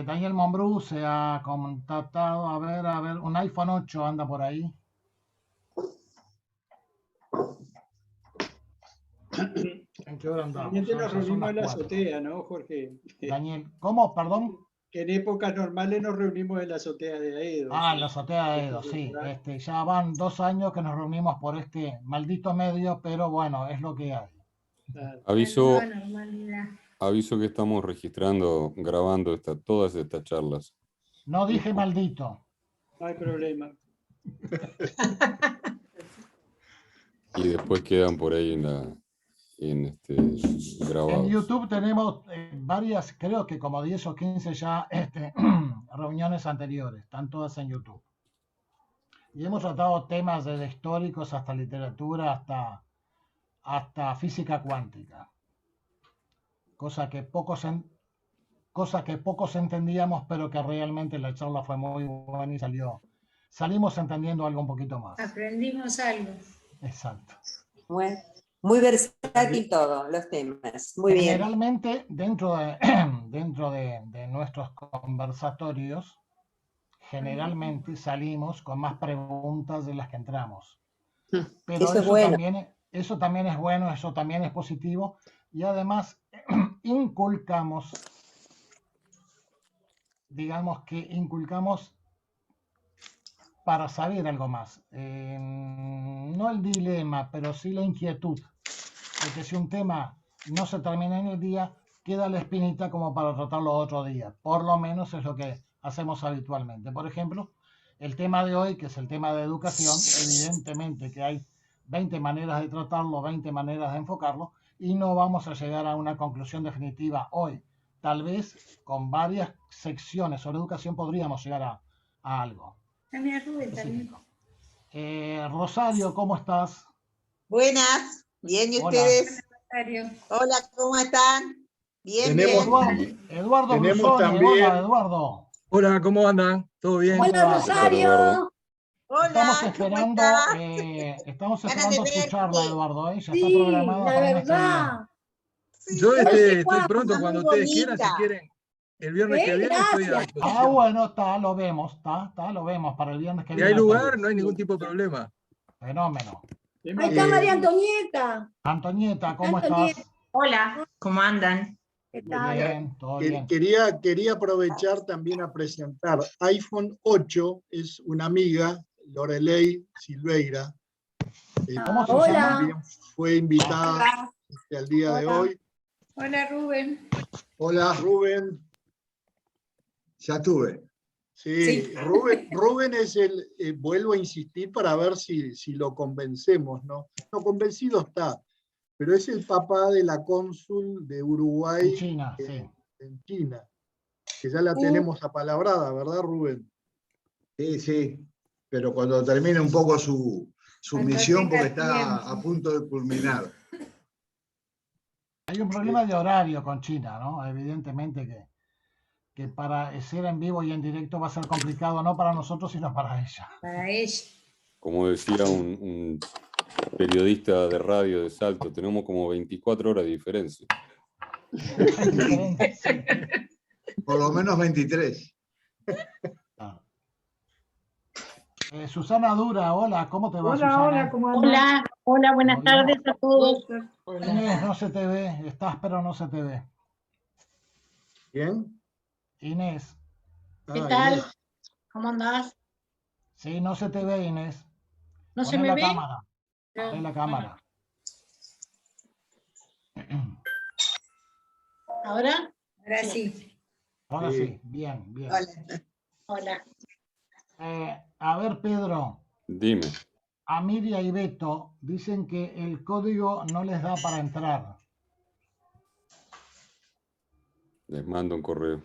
Daniel Monbrú se ha contactado, a ver, un iPhone 8 anda por ahí. ¿En qué hora andamos? Nos reunimos en la azotea, ¿no, Jorge? Daniel, ¿cómo? Perdón. Que en épocas normales nos reunimos en la azotea de Aedo. Ah, en la azotea de Aedo, sí. Ya van 2 años que nos reunimos por este maldito medio, pero bueno, es lo que hay. Aviso que estamos grabando todas estas charlas. No dije maldito. No hay problema. Y después quedan por ahí grabados. En YouTube tenemos varias, creo que como 10 o 15 ya reuniones anteriores, están todas en YouTube. Y hemos tratado temas desde históricos hasta literatura, hasta física cuántica. Cosa que pocos entendíamos, pero que realmente la charla fue muy buena y salimos entendiendo algo un poquito más. Aprendimos algo. Exacto. Bueno, muy versátil todo, los temas. Muy bien. Generalmente, dentro de nuestros conversatorios, generalmente salimos con más preguntas de las que entramos. Pero eso es bueno. Eso también es bueno, eso también es positivo. Y además, inculcamos para saber algo más. No el dilema, pero sí la inquietud. De que si un tema no se termina en el día, queda la espinita como para tratarlo otro día. Por lo menos es lo que hacemos habitualmente. Por ejemplo, el tema de hoy, que es el tema de educación, evidentemente que hay 20 maneras de tratarlo, 20 maneras de enfocarlo, y no vamos a llegar a una conclusión definitiva hoy. Tal vez con varias secciones sobre educación podríamos llegar a algo. Rosario, ¿cómo estás? Buenas, bien, ¿y ustedes? Hola, ¿cómo están? Bien, bien. Eduardo Brusoni, hola, Eduardo. Hola, ¿cómo andan? ¿Todo bien? Hola, Rosario. Hola, estamos esperando tu charla, Eduardo, ya está Sí, programada la para el mes que verdad. viene. Yo estoy Juan, pronto está cuando muy ustedes bonita. quieran, si quieren. El viernes que viene estoy a Gracias. disposición. Bueno, lo vemos, lo vemos para el viernes que Si viene. hay lugar, no hay ningún tipo de problema. Fenómeno. Ahí está María Antonieta. Antonieta, ¿cómo estás? Hola, ¿cómo andan? ¿Qué tal? Bien, todo bien. Quería aprovechar también a presentar iPhone 8, es una amiga, Lorelei Silveira. Hola. También fue invitada al día de hoy. Hola, Rubén. Hola, Rubén. Ya tuve. Sí. Rubén es vuelvo a insistir para ver si lo convencemos, ¿no? No, convencido está, pero es el papá de la cónsul de Uruguay en China, que ya la tenemos apalabrada, ¿verdad, Rubén? Sí, sí, pero cuando termine un poco su misión, porque está a punto de culminar. Hay un problema de horario con China, ¿no? Evidentemente que para ser en vivo y en directo va a ser complicado, no para nosotros, sino para ella. Para ella. Como decía un periodista de radio de Salto, tenemos como 24 horas de diferencia. Por lo menos 23. Susana Dura, hola, ¿cómo te va, Susana? Hola, ¿cómo andas? Hola, buenas tardes a todos. Inés, no se te ve, estás pero no se te ve. ¿Quién? Inés. ¿Qué tal? Inés. ¿Cómo andás? Sí, no se te ve, Inés. ¿No se Poné me ve? Cámara. Poné la cámara. ¿Ahora? Ahora sí. Ahora sí, bien. Hola. A ver, Pedro. Dime. A Miria y Beto dicen que el código no les da para entrar. Les mando un correo.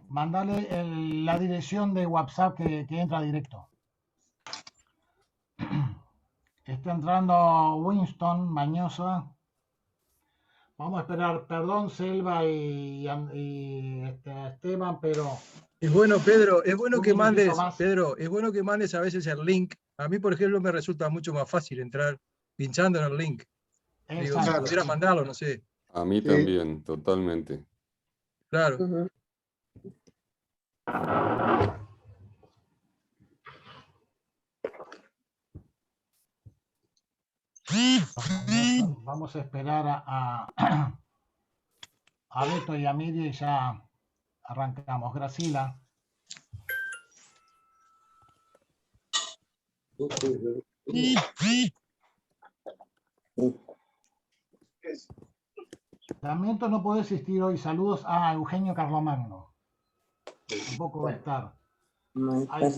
Mándale la dirección de WhatsApp que entra directo. Está entrando Winston Mañosa. Vamos a esperar, perdón, Selva y Esteban, pero... Es bueno, Pedro, es bueno que mandes, Pedro, es bueno que mandes a veces el link. A mí, por ejemplo, me resulta mucho más fácil entrar pinchando en el link. Digo, si pudiera mandarlo, no sé. A mí también, totalmente. Claro. Vamos a esperar a Beto y a Miri y ya arrancamos. Graciela. Lamento no poder asistir hoy. Saludos a Eugenio Carlomagno. Tampoco va a estar. Hay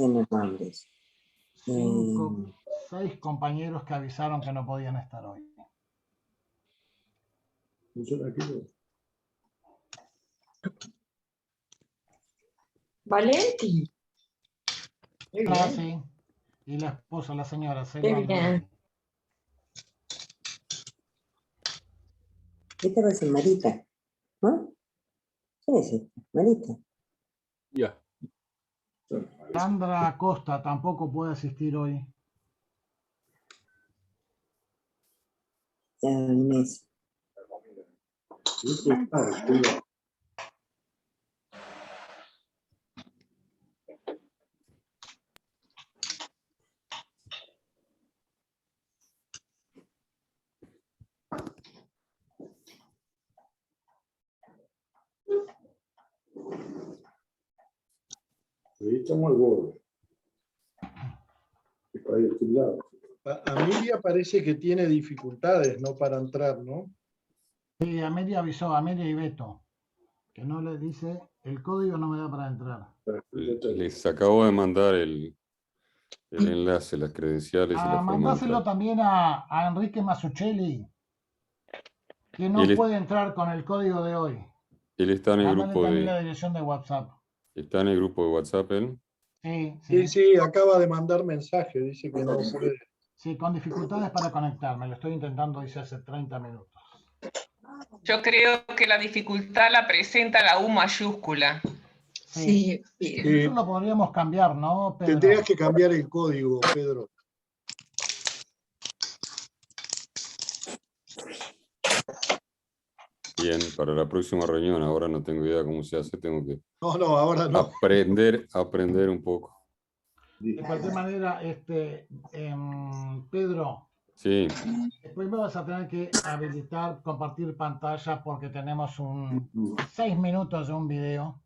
6 compañeros que avisaron que no podían estar hoy. Valenti. Sí. Y la esposa, la señora. Qué bien. Esta va a ser Marita, ¿no? Sí, Marita. Ya. Sandra Acosta tampoco puede asistir hoy. Ya, Inés. Ahí estamos al borde. A Miriam parece que tiene dificultades, ¿no? Para entrar, ¿no? Sí, Amelia avisó, Amelia y Beto, que no le dice, el código no me da para entrar. Les acabo de mandar el enlace, las credenciales y la forma de Mandáselo entrar. también a Enrique Masuccelli, que no puede entrar con el código de hoy. Él está en el Mándale grupo también de... la dirección de WhatsApp. ¿Está en el grupo de WhatsApp él? Sí, acaba de mandar mensaje, dice que no puede. Sí, con dificultades para conectarme, lo estoy intentando, dice hace 30 minutos. Yo creo que la dificultad la presenta la U mayúscula. Sí. Eso lo podríamos cambiar, ¿no, Pedro? Tendrías que cambiar el código, Pedro. Bien, para la próxima reunión, ahora no tengo idea cómo se hace, tengo que No, ahora no. aprender un poco. De cualquier manera, Pedro, Sí. después me vas a tener que habilitar compartir pantalla porque tenemos 6 minutos de un video.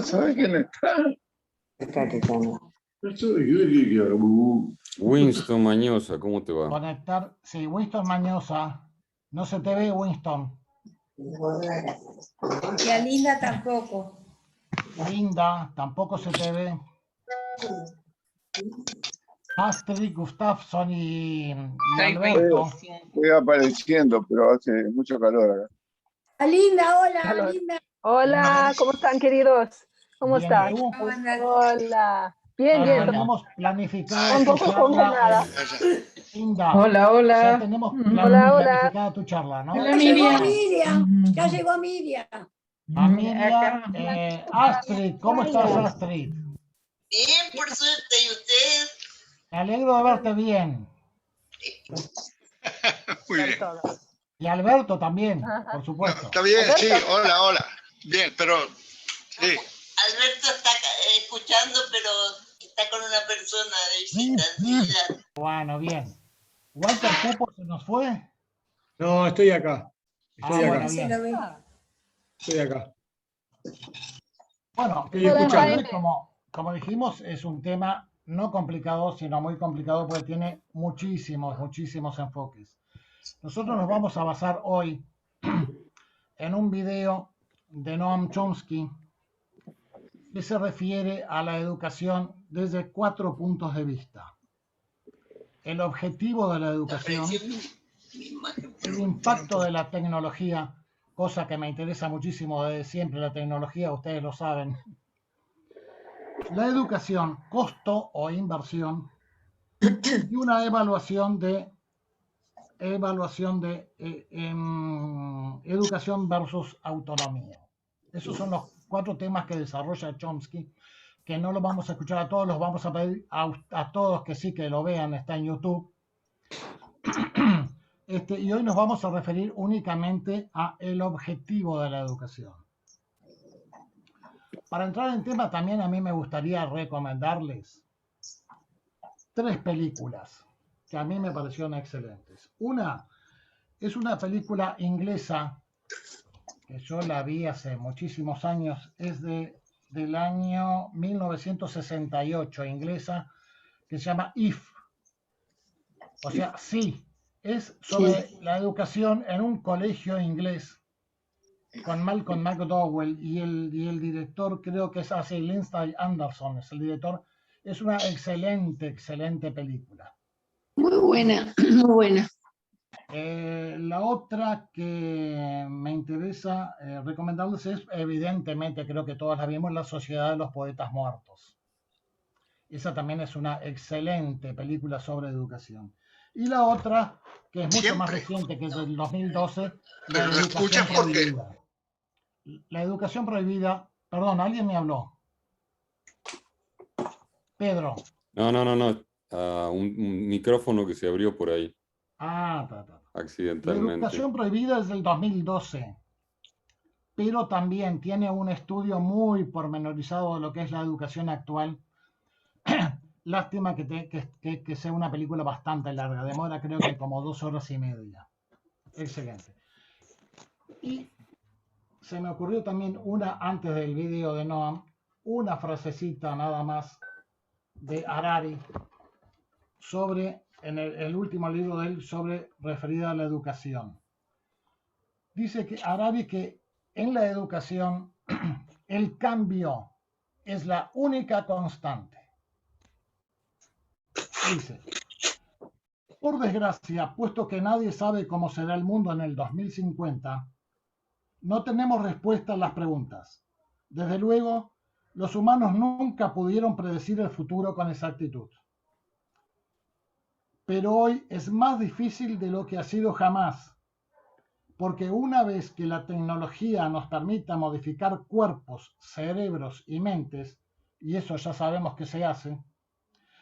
¿Sabes quién está? Winston Mañosa, ¿cómo te va? Conectar, sí, Winston Mañosa. No se te ve, Winston. Y a Linda tampoco. Linda, tampoco se te ve. Astrid, Gustafsson y Alberto. Estoy apareciendo, pero hace mucho calor acá. A Linda, hola, Linda. Hola, ¿cómo están, queridos? ¿Cómo Bien, están? ¿tú? Hola. Bien, bien. Tenemos planificada Un poco congelada. Linda. Hola. Ya tenemos planificada tu charla, ¿no? Ya llegó Miriam. Ya llegó Miriam. A Miriam, Astrid, ¿cómo estás, Astrid? Bien, por suerte, ¿y ustedes? Me alegro de verte bien. Muy bien. Y Alberto también, por supuesto. Está bien, sí, hola. Bien, pero sí. Alberto está escuchando, pero está con una persona de visita. Bueno, bien. ¿Walter Pupo se nos fue? No, estoy acá. Bueno, bien. Estoy acá. Bueno, Estoy escuchando. Como dijimos, es un tema no complicado, sino muy complicado porque tiene muchísimos enfoques. Nosotros nos vamos a basar hoy en un video de Noam Chomsky que se refiere a la educación desde 4 puntos de vista. El objetivo de la educación, el impacto de la tecnología, cosa que me interesa muchísimo desde siempre, la tecnología, ustedes lo saben. La educación, costo o inversión, y una evaluación de educación versus autonomía. Esos son los 4 temas que desarrolla Chomsky, que no los vamos a escuchar a todos, los vamos a pedir a todos que sí que lo vean, está en YouTube. Y hoy nos vamos a referir únicamente a el objetivo de la educación. Para entrar en tema, también a mí me gustaría recomendarles 3 películas que a mí me parecieron excelentes. Una es una película inglesa que yo la vi hace muchísimos años, es del año 1968, inglesa, que se llama If, o sea, sí, es sobre la educación en un colegio inglés, con Malcolm McDowell y el director, creo que es así, Lindsay Anderson, es el director. Es una excelente, excelente película. Muy buena, muy buena. La otra que me interesa recomendarles es, evidentemente, creo que todas la vimos, La Sociedad de los Poetas Muertos. Esa también es una excelente película sobre educación. Y la otra, que es mucho más reciente, que es del 2012, La Educación Prohibida. La Educación Prohibida, perdón, alguien me habló. Pedro. No. Un micrófono que se abrió por ahí. La Accidentalmente. Educación Prohibida es del 2012, pero también tiene un estudio muy pormenorizado de lo que es la educación actual. Lástima que sea una película bastante larga, demora creo que como 2 horas y media. Excelente. Y se me ocurrió también una, antes del video de Noam, una frasecita nada más de Harari sobre, en el último libro de él, referida a la educación. Dice que Harari que en la educación el cambio es la única constante. Dice, por desgracia, puesto que nadie sabe cómo será el mundo en el 2050, no tenemos respuesta a las preguntas. Desde luego, los humanos nunca pudieron predecir el futuro con exactitud. Pero hoy es más difícil de lo que ha sido jamás, porque una vez que la tecnología nos permita modificar cuerpos, cerebros y mentes, y eso ya sabemos que se hace,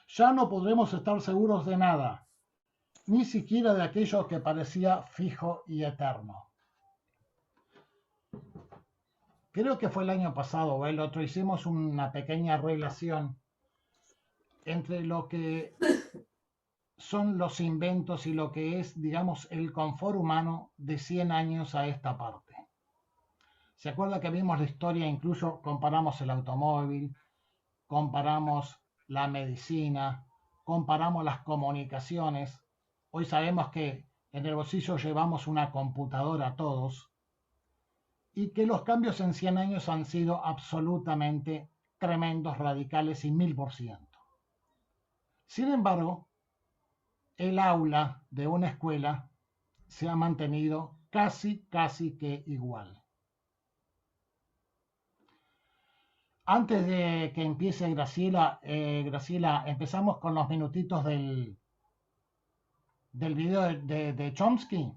ya no podremos estar seguros de nada, ni siquiera de aquello que parecía fijo y eterno. Creo que fue el año pasado o el otro, hicimos una pequeña relación entre lo que son los inventos y lo que es, digamos, el confort humano de 100 años a esta parte. ¿Se acuerda que vimos la historia? Incluso comparamos el automóvil, comparamos la medicina, comparamos las comunicaciones. Hoy sabemos que en el bolsillo llevamos una computadora todos y que los cambios en 100 años han sido absolutamente tremendos, radicales y 1000%. Sin embargo, el aula de una escuela se ha mantenido casi que igual. Antes de que empiece Graciela, empezamos con los minutitos del video de Chomsky.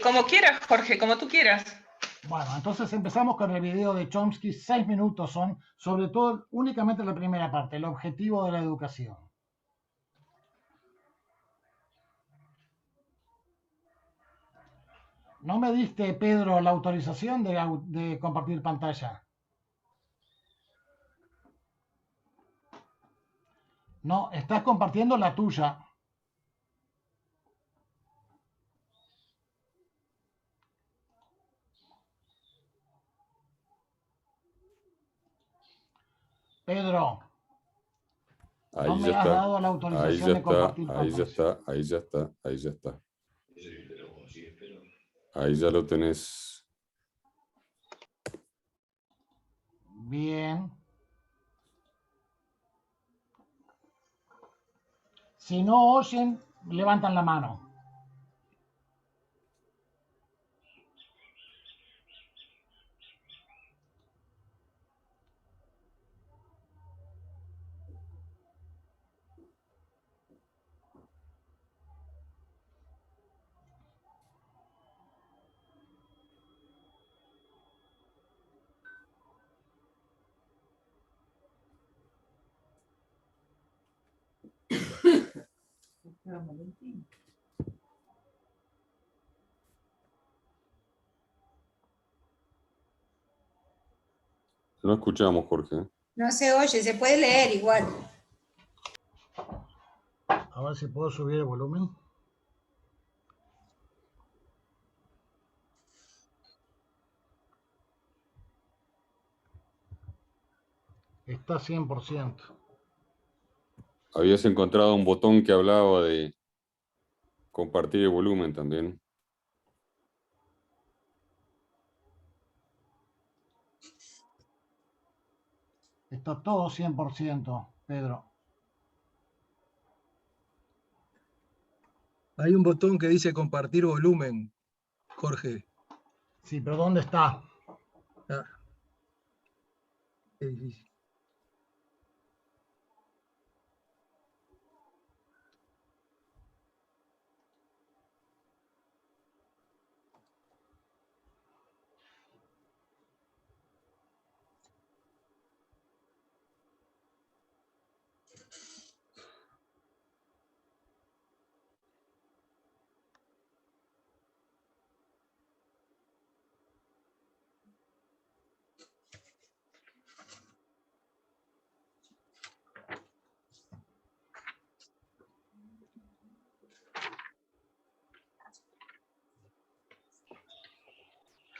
Como quieras, Jorge, como tú quieras. Bueno, entonces empezamos con el video de Chomsky. 6 minutos son, sobre todo, únicamente la primera parte, el objetivo de la educación. ¿No me diste, Pedro, la autorización de compartir pantalla? No, estás compartiendo la tuya. Pedro, no me has dado la autorización de compartir pantalla. Ahí ya está. Ahí ya lo tenés. Bien. Si no oyen, levantan la mano. No escuchamos, Jorge. No se oye, se puede leer igual. A ver si puedo subir el volumen. Está 100%. Habías encontrado un botón que hablaba de compartir el volumen también. Está todo 100%, Pedro. Hay un botón que dice compartir volumen, Jorge. Sí, pero ¿dónde está? Ah. Qué difícil.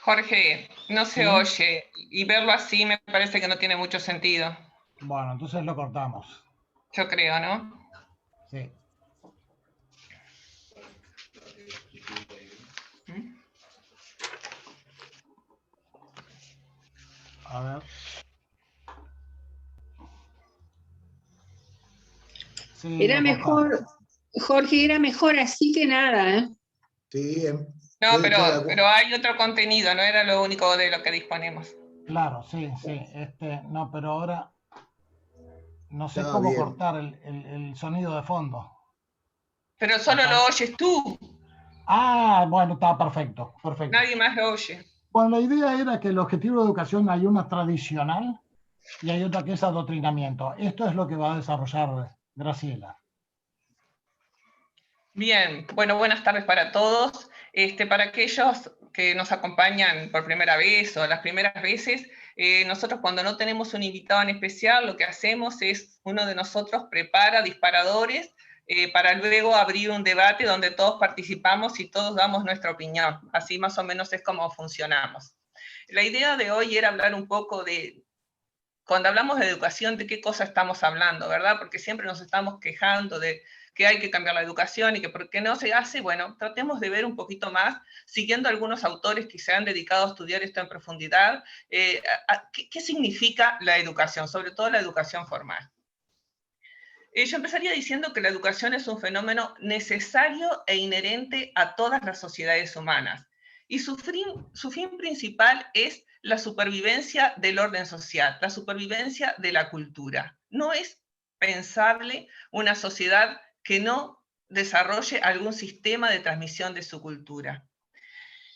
Jorge, no se ¿Sí? oye, y verlo así me parece que no tiene mucho sentido. Bueno, entonces lo cortamos. Yo creo, ¿no? Sí. A ver. Sí, Era lo cortamos. mejor, Jorge, era mejor así que nada, ¿eh? Sí, No, pero hay otro contenido, no era lo único de lo que disponemos. Claro, sí, sí. No, pero ahora no sé Está cómo bien. cortar el sonido de fondo. Pero solo lo oyes tú, Ah, bueno, está perfecto, perfecto. nadie más lo oye. Bueno, la idea era que el objetivo de educación hay una tradicional y hay otra que es adoctrinamiento. Esto es lo que va a desarrollar Graciela. Bien, bueno, buenas tardes para todos. Para aquellos que nos acompañan por primera vez o las primeras veces, nosotros cuando no tenemos un invitado en especial, lo que hacemos es, uno de nosotros prepara disparadores para luego abrir un debate donde todos participamos y todos damos nuestra opinión. Así más o menos es como funcionamos. La idea de hoy era hablar un poco de, cuando hablamos de educación, de qué cosa estamos hablando, ¿verdad? Porque siempre nos estamos quejando de que hay que cambiar la educación y que por qué no se hace. Bueno, tratemos de ver un poquito más, siguiendo algunos autores que se han dedicado a estudiar esto en profundidad, qué significa la educación, sobre todo la educación formal. Yo empezaría diciendo que la educación es un fenómeno necesario e inherente a todas las sociedades humanas, y su fin principal es la supervivencia del orden social, la supervivencia de la cultura. No es pensable una sociedad que no desarrolle algún sistema de transmisión de su cultura.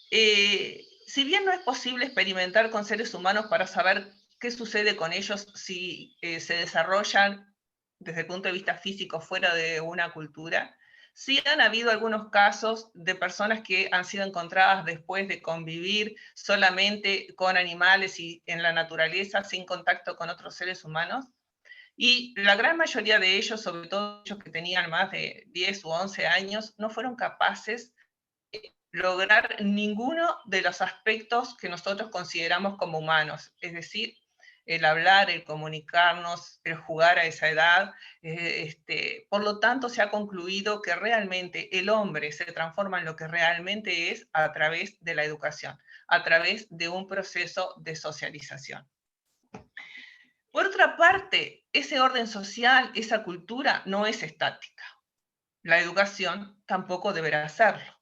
Si bien no es posible experimentar con seres humanos para saber qué sucede con ellos si se desarrollan desde el punto de vista físico fuera de una cultura, sí han habido algunos casos de personas que han sido encontradas después de convivir solamente con animales y en la naturaleza, sin contacto con otros seres humanos. Y la gran mayoría de ellos, sobre todo ellos que tenían más de 10 u 11 años, no fueron capaces de lograr ninguno de los aspectos que nosotros consideramos como humanos, es decir, el hablar, el comunicarnos, el jugar a esa edad. Por lo tanto, se ha concluido que realmente el hombre se transforma en lo que realmente es a través de la educación, a través de un proceso de socialización. Por otra parte, ese orden social, esa cultura, no es estática. La educación tampoco deberá serlo.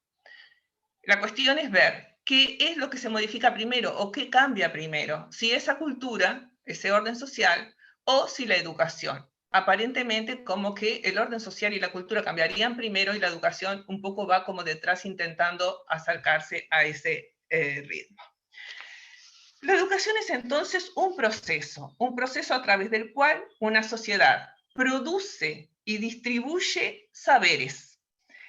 La cuestión es ver qué es lo que se modifica primero o qué cambia primero, si esa cultura, ese orden social, o si la educación. Aparentemente como que el orden social y la cultura cambiarían primero y la educación un poco va como detrás intentando acercarse a ese ritmo. La educación es entonces un proceso a través del cual una sociedad produce y distribuye saberes.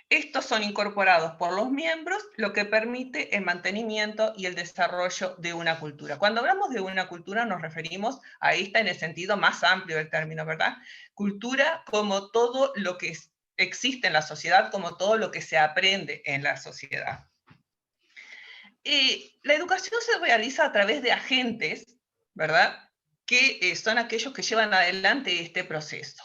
Estos son incorporados por los miembros, lo que permite el mantenimiento y el desarrollo de una cultura. Cuando hablamos de una cultura nos referimos a esta en el sentido más amplio del término, ¿verdad? Cultura como todo lo que existe en la sociedad, como todo lo que se aprende en la sociedad. La educación se realiza a través de agentes, ¿verdad? Que son aquellos que llevan adelante este proceso.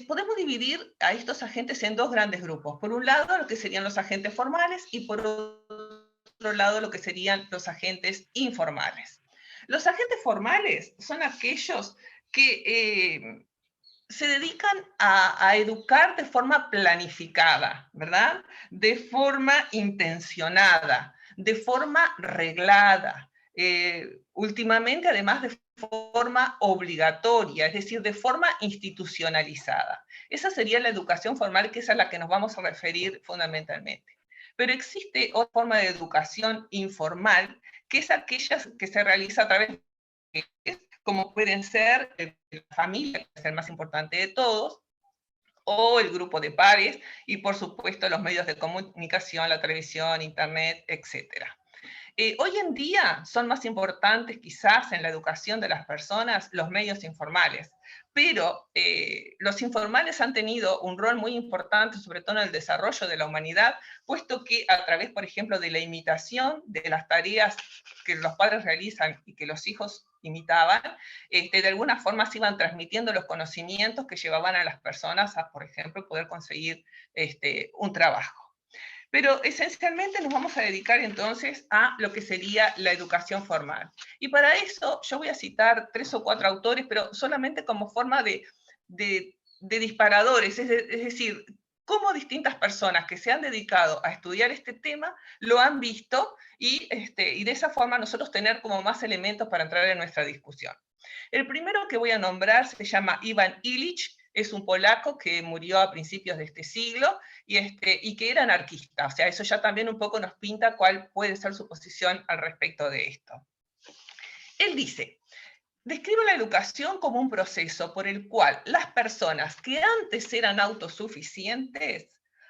Podemos dividir a estos agentes en dos grandes grupos. Por un lado, lo que serían los agentes formales y por otro lado, lo que serían los agentes informales. Los agentes formales son aquellos que se dedican a educar de forma planificada, ¿verdad? De forma intencionada, de forma reglada. Últimamente, además, de forma obligatoria, es decir, de forma institucionalizada. Esa sería la educación formal, que es a la que nos vamos a referir fundamentalmente. Pero existe otra forma de educación informal, que es aquella que se realiza a través de, como pueden ser la familia, que es el más importante de todos, o el grupo de pares, y por supuesto los medios de comunicación, la televisión, internet, etcétera. Hoy en día son más importantes quizás en la educación de las personas los medios informales, pero los informales han tenido un rol muy importante, sobre todo en el desarrollo de la humanidad, puesto que a través, por ejemplo, de la imitación de las tareas que los padres realizan y que los hijos imitaban, de alguna forma se iban transmitiendo los conocimientos que llevaban a las personas a, por ejemplo, poder conseguir un trabajo. Pero esencialmente nos vamos a dedicar entonces a lo que sería la educación formal. Y para eso yo voy a citar 3 o 4 autores, pero solamente como forma de disparadores, es decir, cómo distintas personas que se han dedicado a estudiar este tema lo han visto y de esa forma nosotros tener como más elementos para entrar en nuestra discusión. El primero que voy a nombrar se llama Ivan Illich, es un polaco que murió a principios de este siglo y que era anarquista. O sea, eso ya también un poco nos pinta cuál puede ser su posición al respecto de esto. Él dice, describe la educación como un proceso por el cual las personas que antes eran autosuficientes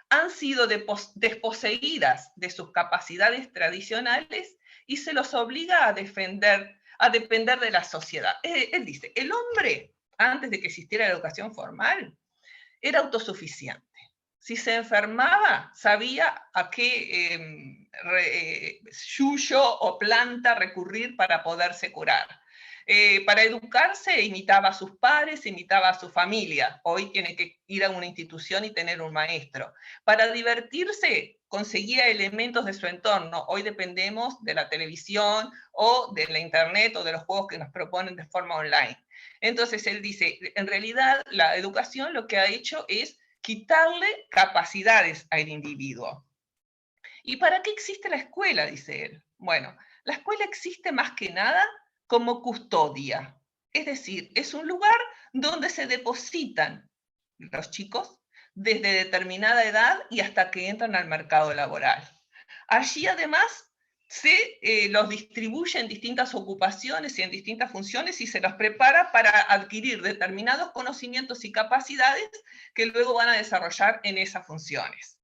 han sido desposeídas de sus capacidades tradicionales y se los obliga a depender de la sociedad. Él dice, el hombre, antes de que existiera la educación formal, era autosuficiente. Si se enfermaba, sabía a qué yuyo o planta recurrir para poderse curar. Para educarse, imitaba a sus padres, imitaba a su familia. Hoy tiene que ir a una institución y tener un maestro. Para divertirse, conseguía elementos de su entorno. Hoy dependemos de la televisión o de la internet o de los juegos que nos proponen de forma online. Entonces él dice, en realidad la educación lo que ha hecho es quitarle capacidades al individuo. ¿Y para qué existe la escuela?, dice él. Bueno, la escuela existe más que nada como custodia. Es decir, es un lugar donde se depositan los chicos desde determinada edad y hasta que entran al mercado laboral. Allí además se los distribuye en distintas ocupaciones y en distintas funciones y se los prepara para adquirir determinados conocimientos y capacidades que luego van a desarrollar en esas funciones.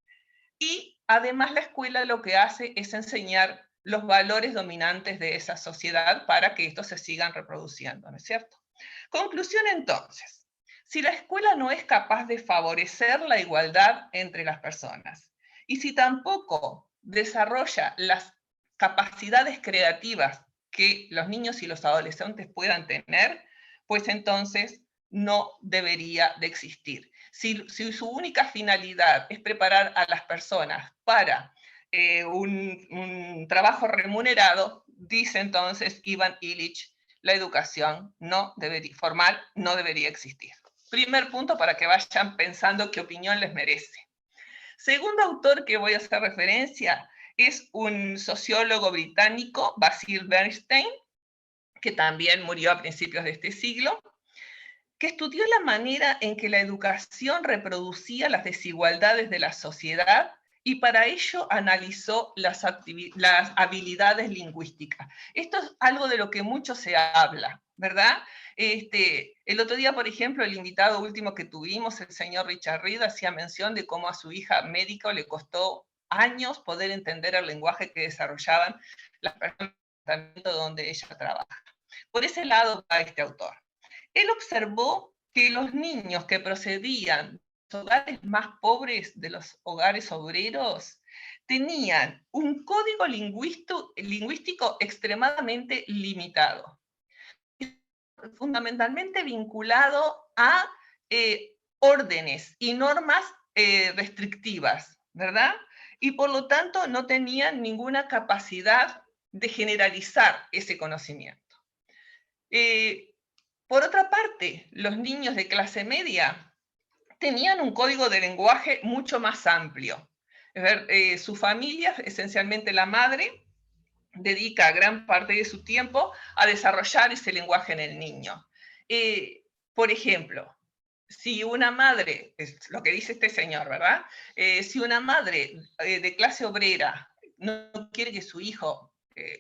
Y además la escuela lo que hace es enseñar los valores dominantes de esa sociedad para que estos se sigan reproduciendo, ¿no es cierto? Conclusión entonces, si la escuela no es capaz de favorecer la igualdad entre las personas y si tampoco desarrolla las capacidades creativas que los niños y los adolescentes puedan tener, pues entonces no debería de existir. Si su única finalidad es preparar a las personas para un trabajo remunerado, dice entonces Ivan Illich, la educación formal no debería existir. Primer punto para que vayan pensando qué opinión les merece. Segundo autor que voy a hacer referencia es un sociólogo británico, Basil Bernstein, que también murió a principios de este siglo, que estudió la manera en que la educación reproducía las desigualdades de la sociedad y para ello analizó las habilidades lingüísticas. Esto es algo de lo que mucho se habla, ¿verdad? El otro día, por ejemplo, el invitado último que tuvimos, el señor Richard Reed, hacía mención de cómo a su hija médico le costó años poder entender el lenguaje que desarrollaban las personas donde ella trabaja. Por ese lado va este autor. Él observó que los niños que procedían de los hogares más pobres, de los hogares obreros, tenían un código lingüístico extremadamente limitado, fundamentalmente vinculado a órdenes y normas restrictivas, ¿verdad? Y por lo tanto no tenían ninguna capacidad de generalizar ese conocimiento. Por otra parte, los niños de clase media tenían un código de lenguaje mucho más amplio. Su familia, esencialmente la madre, dedica gran parte de su tiempo a desarrollar ese lenguaje en el niño. Por ejemplo, si una madre, es lo que dice este señor, ¿verdad? Si una madre de clase obrera no quiere que su hijo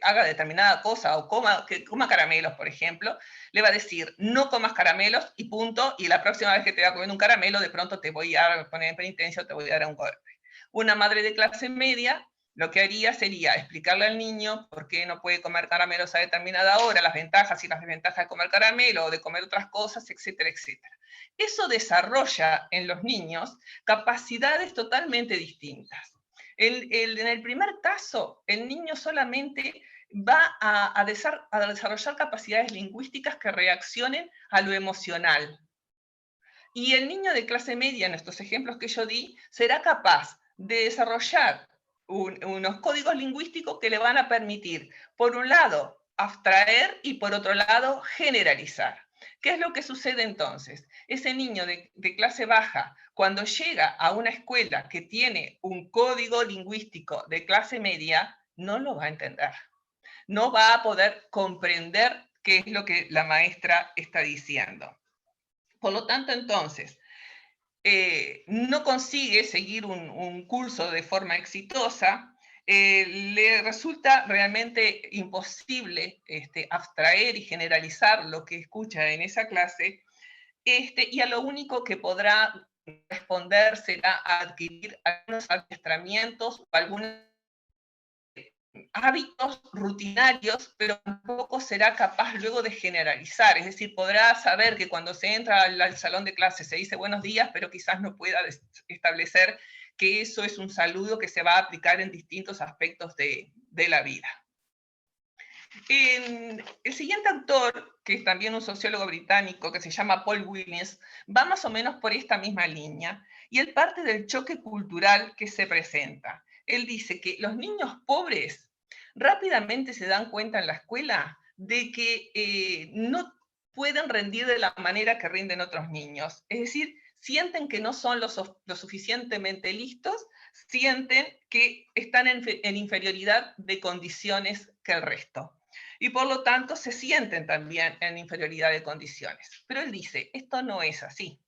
haga determinada cosa o que coma caramelos, por ejemplo, le va a decir, no comas caramelos y punto, y la próxima vez que te va comiendo un caramelo, de pronto te voy a poner en penitencia o te voy a dar un golpe. Una madre de clase media lo que haría sería explicarle al niño por qué no puede comer caramelos a determinada hora, las ventajas y las desventajas de comer caramelo o de comer otras cosas, etcétera, etcétera. Eso desarrolla en los niños capacidades totalmente distintas. En el primer caso, el niño solamente va a desarrollar capacidades lingüísticas que reaccionen a lo emocional. Y el niño de clase media, en estos ejemplos que yo di, será capaz de desarrollar unos códigos lingüísticos que le van a permitir, por un lado, abstraer y por otro lado, generalizar. ¿Qué es lo que sucede entonces? Ese niño de clase baja, cuando llega a una escuela que tiene un código lingüístico de clase media, no lo va a entender. No va a poder comprender qué es lo que la maestra está diciendo. Por lo tanto, entonces, no consigue seguir un curso de forma exitosa, le resulta realmente imposible abstraer y generalizar lo que escucha en esa clase, y a lo único que podrá responder será a adquirir algunos adiestramientos o algunos hábitos rutinarios, pero tampoco será capaz luego de generalizar, es decir, podrá saber que cuando se entra al salón de clase se dice buenos días, pero quizás no pueda establecer que eso es un saludo que se va a aplicar en distintos aspectos de la vida. El siguiente autor, que es también un sociólogo británico, que se llama Paul Williams, va más o menos por esta misma línea, y él parte del choque cultural que se presenta. Él dice que los niños pobres rápidamente se dan cuenta en la escuela de que no pueden rendir de la manera que rinden otros niños. Es decir, sienten que no son lo suficientemente listos, sienten que están en inferioridad de condiciones que el resto. Y por lo tanto se sienten también en inferioridad de condiciones. Pero él dice, esto no es así.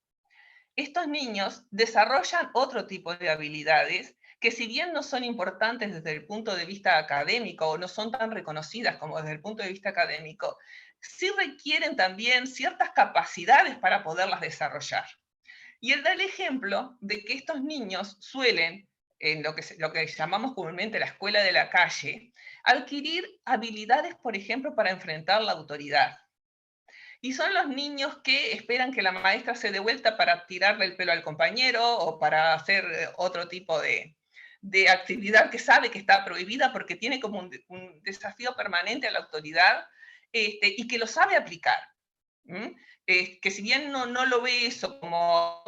Estos niños desarrollan otro tipo de habilidades que si bien no son importantes desde el punto de vista académico o no son tan reconocidas como desde el punto de vista académico, sí requieren también ciertas capacidades para poderlas desarrollar. Y él da el ejemplo de que estos niños suelen, en lo que llamamos comúnmente la escuela de la calle, adquirir habilidades, por ejemplo, para enfrentar la autoridad. Y son los niños que esperan que la maestra se dé vuelta para tirarle el pelo al compañero o para hacer otro tipo de actividad que sabe que está prohibida porque tiene como un desafío permanente a la autoridad y que lo sabe aplicar. Que si bien no lo ve eso como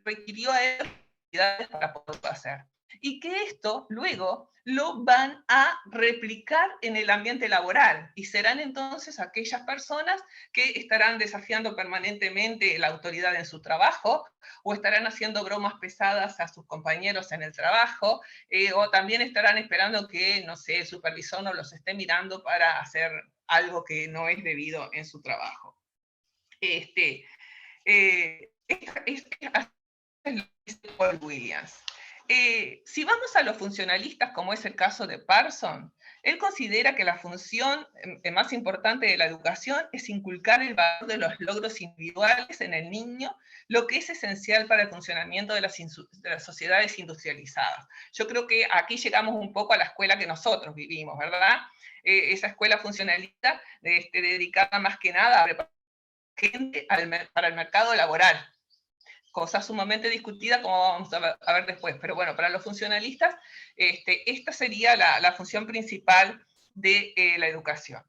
requirió a él habilidades para poderlo hacer. Y que esto luego lo van a replicar en el ambiente laboral y serán entonces aquellas personas que estarán desafiando permanentemente la autoridad en su trabajo o estarán haciendo bromas pesadas a sus compañeros en el trabajo o también estarán esperando que, no sé, el supervisor no los esté mirando para hacer algo que no es debido en su trabajo. Es lo que dice Paul Williams. Si vamos a los funcionalistas, como es el caso de Parson, él considera que la función más importante de la educación es inculcar el valor de los logros individuales en el niño, lo que es esencial para el funcionamiento de las sociedades industrializadas. Yo creo que aquí llegamos un poco a la escuela que nosotros vivimos, ¿verdad? Esa escuela funcionalista dedicada más que nada a preparar gente para el mercado laboral. Cosa sumamente discutida, como vamos a ver después. Pero bueno, para los funcionalistas, esta sería la función principal de la educación.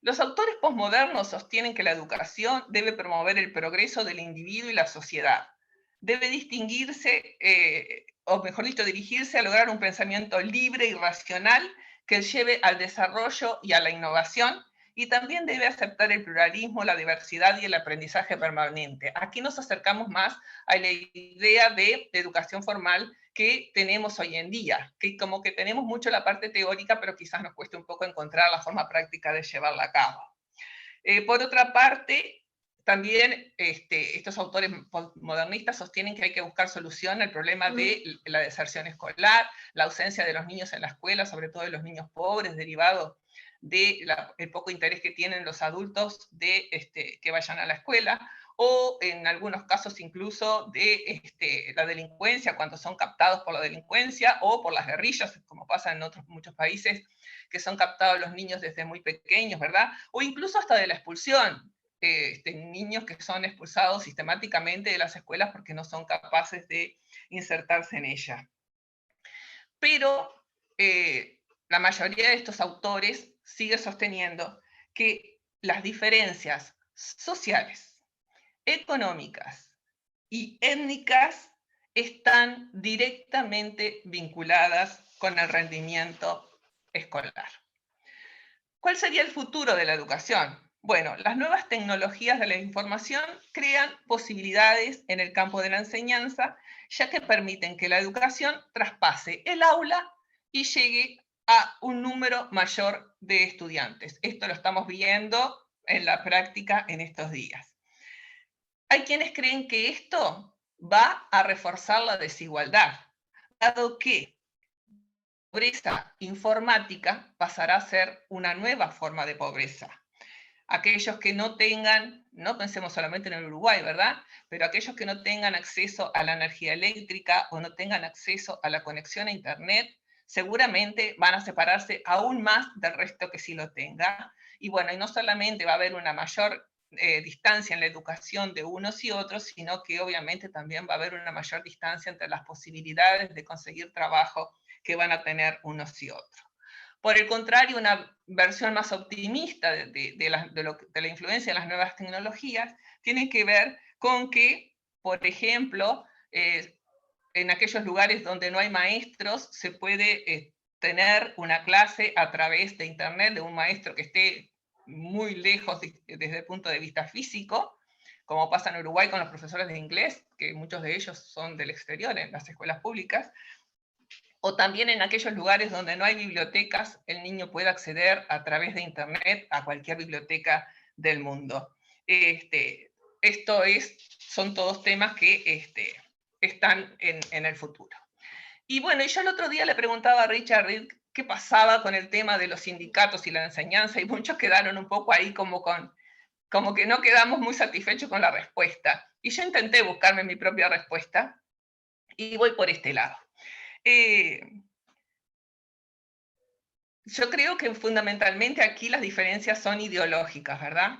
Los autores posmodernos sostienen que la educación debe promover el progreso del individuo y la sociedad. Debe distinguirse, o mejor dicho, dirigirse a lograr un pensamiento libre y racional que lleve al desarrollo y a la innovación, y también debe aceptar el pluralismo, la diversidad y el aprendizaje permanente. Aquí nos acercamos más a la idea de educación formal que tenemos hoy en día, que como que tenemos mucho la parte teórica, pero quizás nos cueste un poco encontrar la forma práctica de llevarla a cabo. Por otra parte, también estos autores modernistas sostienen que hay que buscar solución al problema de la deserción escolar, la ausencia de los niños en la escuela, sobre todo de los niños pobres, derivado del poco interés que tienen los adultos de que vayan a la escuela, o en algunos casos incluso de la delincuencia, cuando son captados por la delincuencia, o por las guerrillas, como pasa en muchos países, que son captados los niños desde muy pequeños, ¿verdad? O incluso hasta de la expulsión, niños que son expulsados sistemáticamente de las escuelas porque no son capaces de insertarse en ella. Pero la mayoría de estos autores sigue sosteniendo que las diferencias sociales, económicas y étnicas están directamente vinculadas con el rendimiento escolar. ¿Cuál sería el futuro de la educación? Bueno, las nuevas tecnologías de la información crean posibilidades en el campo de la enseñanza, ya que permiten que la educación traspase el aula y llegue a un número mayor de estudiantes. Esto lo estamos viendo en la práctica en estos días. Hay quienes creen que esto va a reforzar la desigualdad, dado que la pobreza informática pasará a ser una nueva forma de pobreza. Aquellos que no tengan, no pensemos solamente en el Uruguay, ¿verdad? Pero aquellos que no tengan acceso a la energía eléctrica o no tengan acceso a la conexión a Internet, seguramente van a separarse aún más del resto que sí lo tenga. Y bueno, y no solamente va a haber una mayor distancia en la educación de unos y otros, sino que obviamente también va a haber una mayor distancia entre las posibilidades de conseguir trabajo que van a tener unos y otros. Por el contrario, una versión más optimista de la influencia de las nuevas tecnologías tiene que ver con que, por ejemplo, en aquellos lugares donde no hay maestros, se puede tener una clase a través de Internet de un maestro que esté muy lejos desde el punto de vista físico, como pasa en Uruguay con los profesores de inglés, que muchos de ellos son del exterior en las escuelas públicas, o también en aquellos lugares donde no hay bibliotecas, el niño puede acceder a través de Internet a cualquier biblioteca del mundo. Son todos temas que están en el futuro. Y bueno, yo el otro día le preguntaba a Richard Reed qué pasaba con el tema de los sindicatos y la enseñanza, y muchos quedaron un poco ahí como que no quedamos muy satisfechos con la respuesta. Y yo intenté buscarme mi propia respuesta, y voy por este lado. Yo creo que fundamentalmente aquí las diferencias son ideológicas, ¿verdad?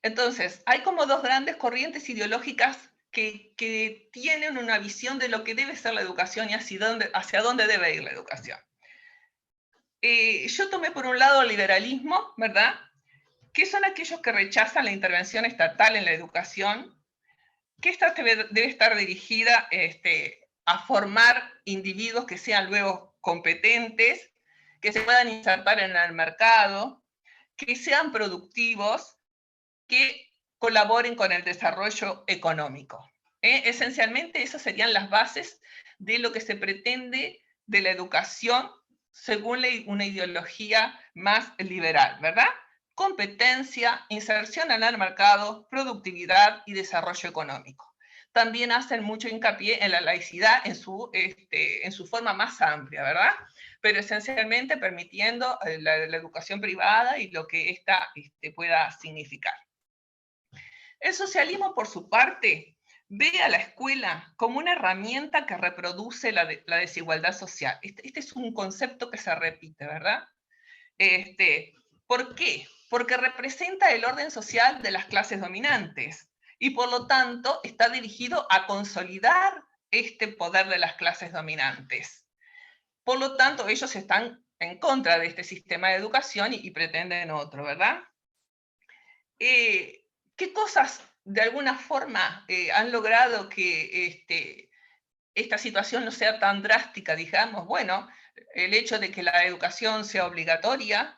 Entonces, hay como dos grandes corrientes ideológicas que tienen una visión de lo que debe ser la educación y hacia dónde debe ir la educación. Yo tomé por un lado el liberalismo, ¿verdad? Que son aquellos que rechazan la intervención estatal en la educación, que esta debe estar dirigida a formar individuos que sean luego competentes, que se puedan insertar en el mercado, que sean productivos, que colaboren con el desarrollo económico. Esencialmente esas serían las bases de lo que se pretende de la educación según una ideología más liberal, ¿verdad? Competencia, inserción en el mercado, productividad y desarrollo económico. también hacen mucho hincapié en la laicidad en su forma más amplia, ¿verdad? Pero esencialmente permitiendo la educación privada y lo que ésta pueda significar. El socialismo, por su parte, ve a la escuela como una herramienta que reproduce la desigualdad social. Este es un concepto que se repite, ¿verdad? ¿Por qué? Porque representa el orden social de las clases dominantes y por lo tanto está dirigido a consolidar este poder de las clases dominantes. Por lo tanto, ellos están en contra de este sistema de educación y pretenden otro, ¿verdad? ¿Qué cosas de alguna forma han logrado que esta situación no sea tan drástica, digamos? Bueno, el hecho de que la educación sea obligatoria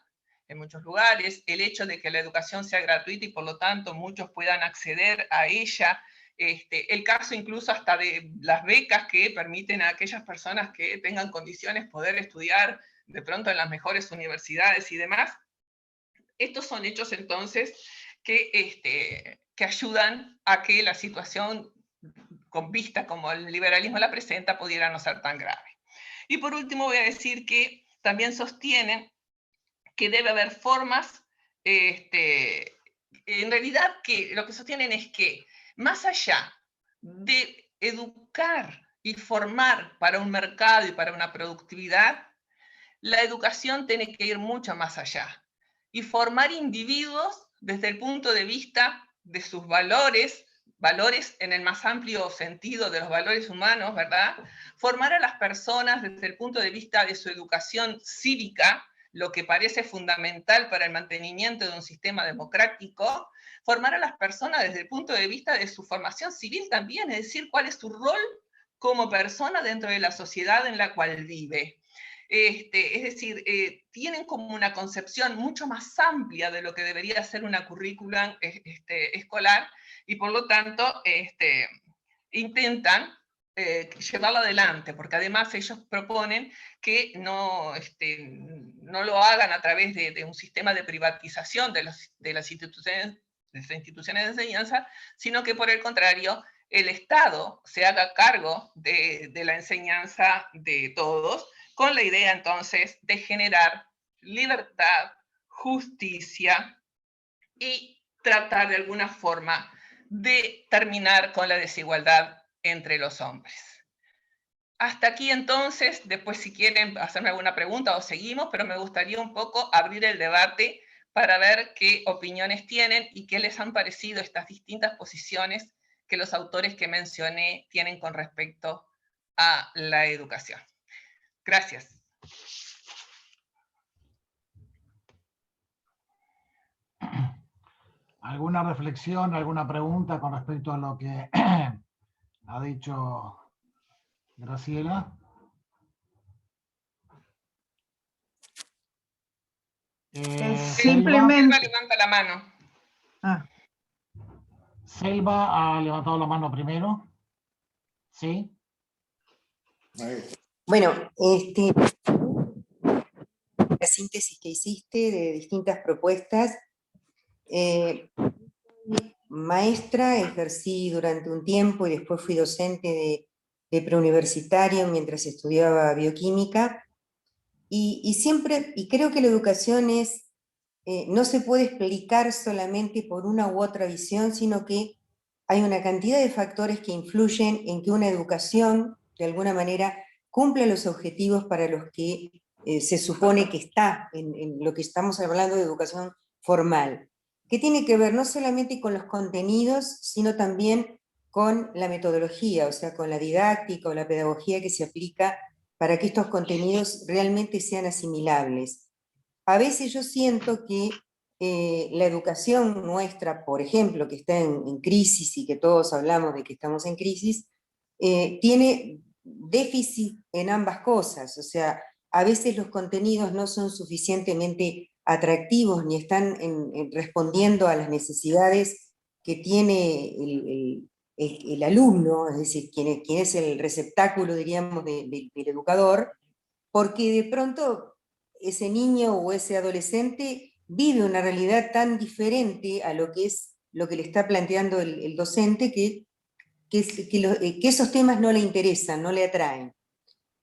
en muchos lugares, el hecho de que la educación sea gratuita y por lo tanto muchos puedan acceder a ella, el caso incluso hasta de las becas que permiten a aquellas personas que tengan condiciones poder estudiar de pronto en las mejores universidades y demás. Estos son hechos entonces que ayudan a que la situación con vista como el liberalismo la presenta pudiera no ser tan grave. Y por último voy a decir que también sostienen que debe haber formas, en realidad que lo que sostienen es que más allá de educar y formar para un mercado y para una productividad, la educación tiene que ir mucho más allá y formar individuos desde el punto de vista de sus valores en el más amplio sentido de los valores humanos, ¿verdad? Formar a las personas desde el punto de vista de su educación cívica, lo que parece fundamental para el mantenimiento de un sistema democrático, formar a las personas desde el punto de vista de su formación civil también, es decir, cuál es su rol como persona dentro de la sociedad en la cual vive. Es decir, tienen como una concepción mucho más amplia de lo que debería ser una currícula escolar y por lo tanto intentan llevarlo adelante, porque además ellos proponen que no lo hagan a través de un sistema de privatización de las instituciones de enseñanza, sino que por el contrario, el Estado se haga cargo de la enseñanza de todos, con la idea entonces de generar libertad, justicia y tratar de alguna forma de terminar con la desigualdad entre los hombres. Hasta aquí entonces, después si quieren hacerme alguna pregunta o seguimos, pero me gustaría un poco abrir el debate para ver qué opiniones tienen y qué les han parecido estas distintas posiciones que los autores que mencioné tienen con respecto a la educación. Gracias. ¿Alguna reflexión, alguna pregunta con respecto a lo que ha dicho Graciela? Simplemente Selva levanta la mano. Selva ha levantado la mano primero. ¿Sí? Bueno, la síntesis que hiciste de distintas propuestas. Maestra, ejercí durante un tiempo y después fui docente de preuniversitario mientras estudiaba bioquímica. Y creo que la educación no se puede explicar solamente por una u otra visión, sino que hay una cantidad de factores que influyen en que una educación, de alguna manera, cumpla los objetivos para los que se supone que está en lo que estamos hablando de educación formal, que tiene que ver no solamente con los contenidos, sino también con la metodología, o sea, con la didáctica o la pedagogía que se aplica para que estos contenidos realmente sean asimilables. A veces yo siento que la educación nuestra, por ejemplo, que está en crisis y que todos hablamos de que estamos en crisis, tiene déficit en ambas cosas, o sea, a veces los contenidos no son suficientemente atractivos ni están respondiendo a las necesidades que tiene el alumno, es decir, quien es el receptáculo, diríamos, del educador, porque de pronto ese niño o ese adolescente vive una realidad tan diferente a lo que es lo que le está planteando el docente, que que esos temas no le interesan, no le atraen.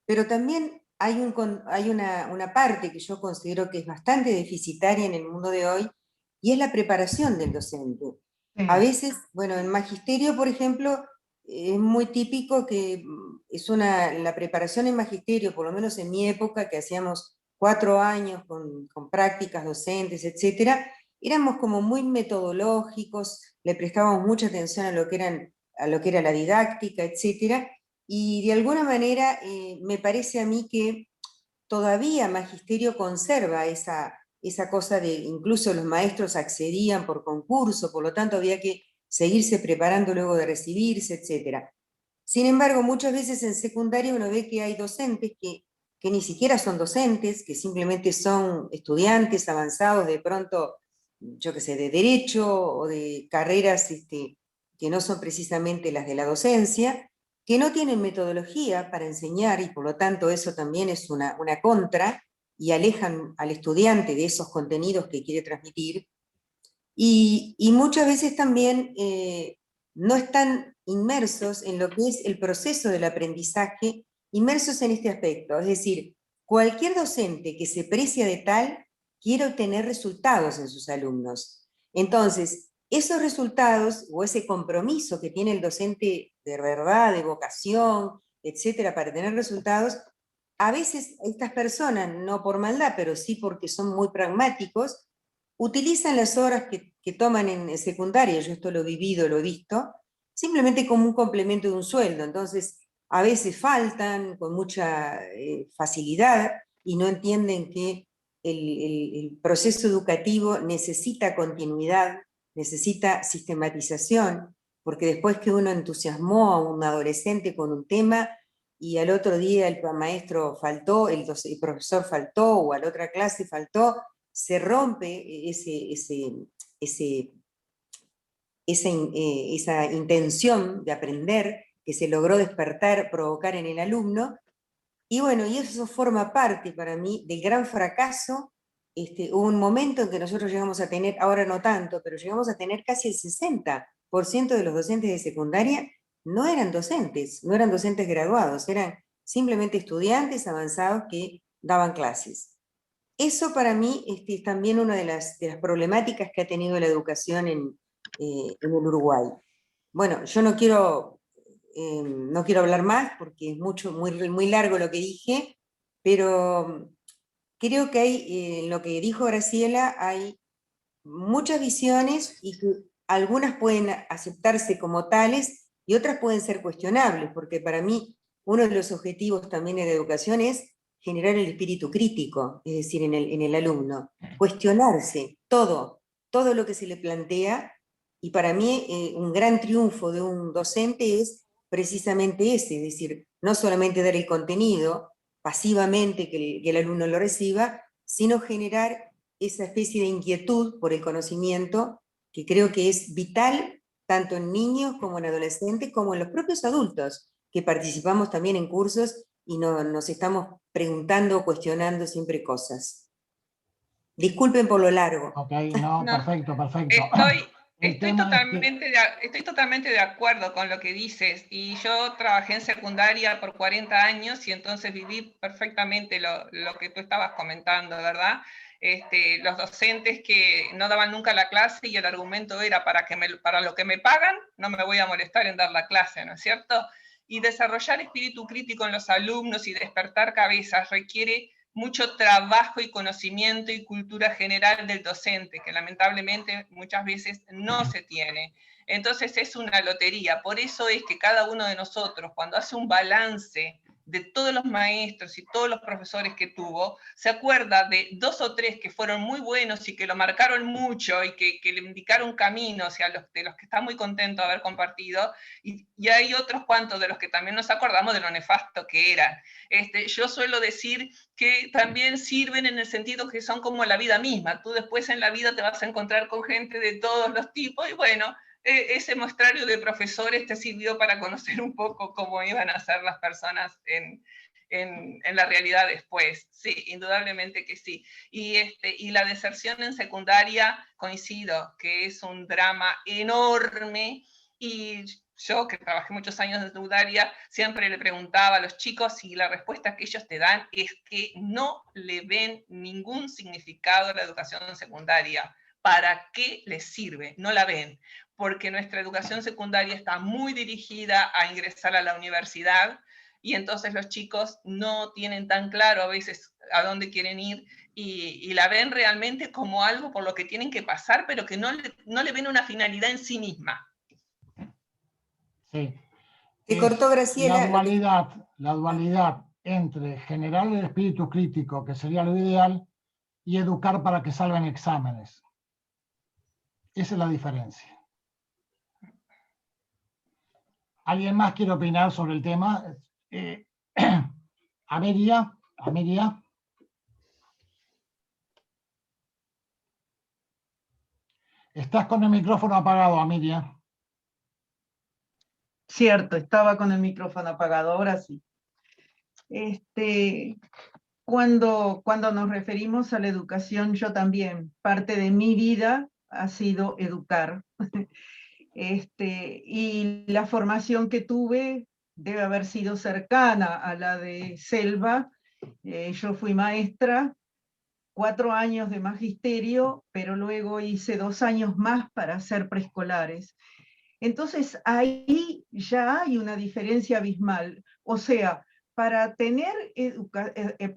Pero también hay una parte que yo considero que es bastante deficitaria en el mundo de hoy, y es la preparación del docente. A veces, bueno, en magisterio, por ejemplo, es muy típico que la preparación en magisterio, por lo menos en mi época, que hacíamos 4 años con prácticas docentes, etcétera, éramos como muy metodológicos, le prestábamos mucha atención a lo que era la didáctica, etcétera, y de alguna manera me parece a mí que todavía magisterio conserva esa cosa de, incluso los maestros accedían por concurso, por lo tanto había que seguirse preparando luego de recibirse, etc. Sin embargo, muchas veces en secundaria uno ve que hay docentes que ni siquiera son docentes, que simplemente son estudiantes avanzados de pronto, yo qué sé, de derecho o de carreras que no son precisamente las de la docencia, que no tienen metodología para enseñar, y por lo tanto eso también es una contra, y alejan al estudiante de esos contenidos que quiere transmitir, y muchas veces también no están inmersos en lo que es el proceso del aprendizaje, inmersos en este aspecto. Es decir, cualquier docente que se precia de tal quiere obtener resultados en sus alumnos. Entonces, esos resultados o ese compromiso que tiene el docente de verdad, de vocación, etcétera, para tener resultados, a veces estas personas, no por maldad, pero sí porque son muy pragmáticos, utilizan las horas que toman en secundaria, yo esto lo he vivido, lo he visto, simplemente como un complemento de un sueldo. Entonces, a veces faltan con mucha facilidad y no entienden que el proceso educativo necesita continuidad, necesita sistematización, porque después que uno entusiasmó a un adolescente con un tema y al otro día el maestro faltó, el profesor faltó, o a la otra clase faltó, se rompe esa intención de aprender que se logró despertar, provocar en el alumno, y bueno, y eso forma parte para mí del gran fracaso. Hubo un momento en que nosotros llegamos a tener, ahora no tanto, pero llegamos a tener casi el 60% de los docentes de secundaria no eran docentes graduados, eran simplemente estudiantes avanzados que daban clases. Eso para mí es también una de las problemáticas que ha tenido la educación en el Uruguay. Bueno, yo no quiero hablar más porque es muy largo lo que dije, pero creo que hay, en lo que dijo Graciela, hay muchas visiones y que algunas pueden aceptarse como tales y otras pueden ser cuestionables, porque para mí uno de los objetivos también de la educación es generar el espíritu crítico, es decir, en el alumno, cuestionarse todo lo que se le plantea, y para mí un gran triunfo de un docente es precisamente ese, es decir, no solamente dar el contenido pasivamente que el alumno lo reciba, sino generar esa especie de inquietud por el conocimiento que creo que es vital tanto en niños como en adolescentes, como en los propios adultos, que participamos también en cursos y nos estamos preguntando o cuestionando siempre cosas. Disculpen por lo largo. Ok, no, perfecto. Estoy totalmente de acuerdo con lo que dices, y yo trabajé en secundaria por 40 años y entonces viví perfectamente lo que tú estabas comentando, ¿verdad? Los docentes que no daban nunca la clase y el argumento era para lo que me pagan, no me voy a molestar en dar la clase, ¿no es cierto? Y desarrollar espíritu crítico en los alumnos y despertar cabezas requiere mucho trabajo y conocimiento y cultura general del docente, que lamentablemente muchas veces no se tiene. Entonces es una lotería. Por eso es que cada uno de nosotros, cuando hace un balance de todos los maestros y todos los profesores que tuvo, se acuerda de 2 o 3 que fueron muy buenos y que lo marcaron mucho y que le indicaron caminos, y de los que está muy contento de haber compartido, y hay otros cuantos de los que también nos acordamos de lo nefasto que eran. Yo suelo decir que también sirven en el sentido que son como la vida misma. Tú después en la vida te vas a encontrar con gente de todos los tipos, y bueno, ese muestrario de profesores te sirvió para conocer un poco cómo iban a ser las personas en la realidad después. Sí, indudablemente que sí. Y la deserción en secundaria, coincido, que es un drama enorme, y yo que trabajé muchos años en secundaria, siempre le preguntaba a los chicos y la respuesta que ellos te dan es que no le ven ningún significado a la educación secundaria. ¿Para qué les sirve? No la ven, porque nuestra educación secundaria está muy dirigida a ingresar a la universidad, y entonces los chicos no tienen tan claro a veces a dónde quieren ir, y la ven realmente como algo por lo que tienen que pasar, pero que no le ven una finalidad en sí misma. Sí. Te cortó, Graciela. La dualidad entre generar el espíritu crítico, que sería lo ideal, y educar para que salgan exámenes. Esa es la diferencia. ¿Alguien más quiere opinar sobre el tema? Amelia. Estás con el micrófono apagado, Amelia. Cierto, estaba con el micrófono apagado, ahora sí. Cuando nos referimos a la educación, yo también, parte de mi vida ha sido educar. Y la formación que tuve debe haber sido cercana a la de Selva. Yo fui maestra, 4 años de magisterio, pero luego hice 2 años más para hacer preescolares. Entonces ahí ya hay una diferencia abismal. O sea, para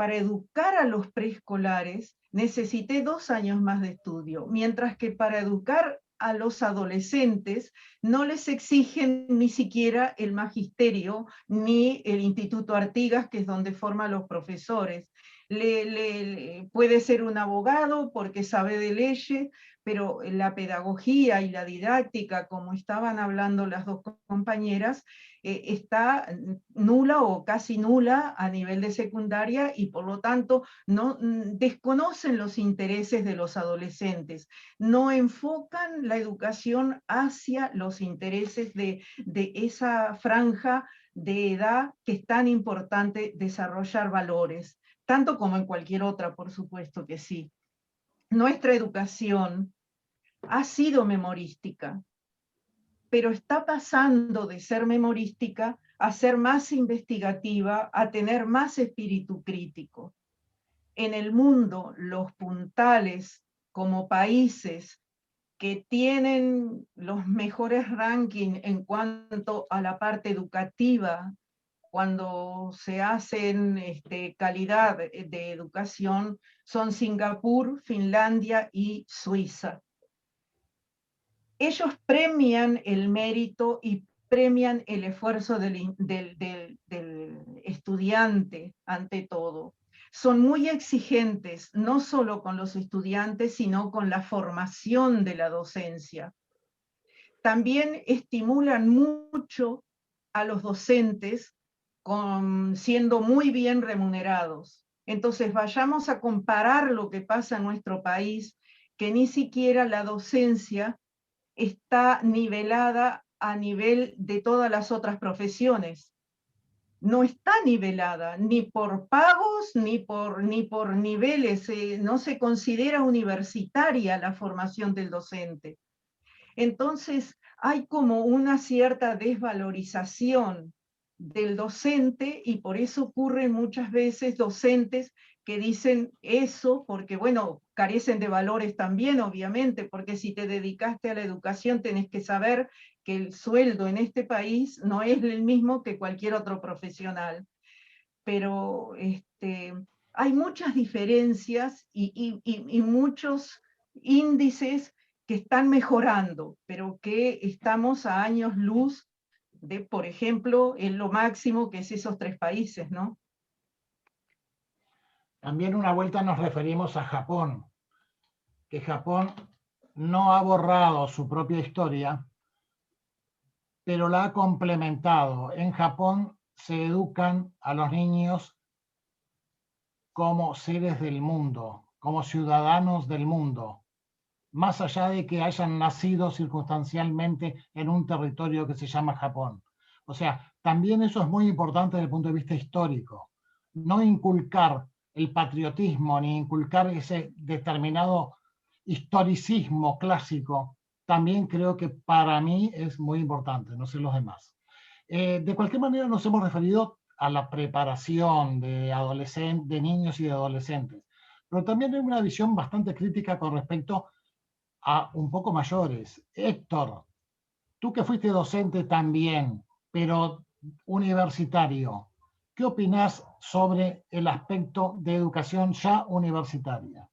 educar a los preescolares necesité 2 años más de estudio, mientras que para educar a los adolescentes no les exigen ni siquiera el magisterio ni el Instituto Artigas, que es donde forman los profesores. Puede ser un abogado porque sabe de leyes, pero la pedagogía y la didáctica, como estaban hablando las dos compañeras, está nula o casi nula a nivel de secundaria, y por lo tanto desconocen los intereses de los adolescentes, no enfocan la educación hacia los intereses de esa franja de edad que es tan importante desarrollar valores, tanto como en cualquier otra, por supuesto que sí. Nuestra educación ha sido memorística, pero está pasando de ser memorística a ser más investigativa, a tener más espíritu crítico. En el mundo, los puntales como países que tienen los mejores rankings en cuanto a la parte educativa, cuando se hacen calidad de educación, son Singapur, Finlandia y Suiza. Ellos premian el mérito y premian el esfuerzo del estudiante ante todo. Son muy exigentes, no solo con los estudiantes, sino con la formación de la docencia. También estimulan mucho a los docentes siendo muy bien remunerados. Entonces vayamos a comparar lo que pasa en nuestro país, que ni siquiera la docencia está nivelada a nivel de todas las otras profesiones. No está nivelada, ni por pagos, ni por niveles, no se considera universitaria la formación del docente. Entonces hay como una cierta desvalorización del docente, y por eso ocurren muchas veces docentes que dicen eso, porque bueno, carecen de valores también, obviamente, porque si te dedicaste a la educación tenés que saber que el sueldo en este país no es el mismo que cualquier otro profesional. Pero hay muchas diferencias y muchos índices que están mejorando, pero que estamos a años luz de, por ejemplo, en lo máximo que es esos 3 países, ¿no? También una vuelta nos referimos a Japón, que Japón no ha borrado su propia historia, pero la ha complementado. En Japón se educan a los niños como seres del mundo, como ciudadanos del mundo, más allá de que hayan nacido circunstancialmente en un territorio que se llama Japón. O sea, también eso es muy importante desde el punto de vista histórico. No inculcar el patriotismo, ni inculcar ese determinado historicismo clásico también creo que para mí es muy importante, no sé los demás. De cualquier manera nos hemos referido a la preparación de de niños y de adolescentes, pero también hay una visión bastante crítica con respecto a un poco mayores. Héctor, tú que fuiste docente también, pero universitario, ¿qué opinás sobre el aspecto de educación ya universitaria?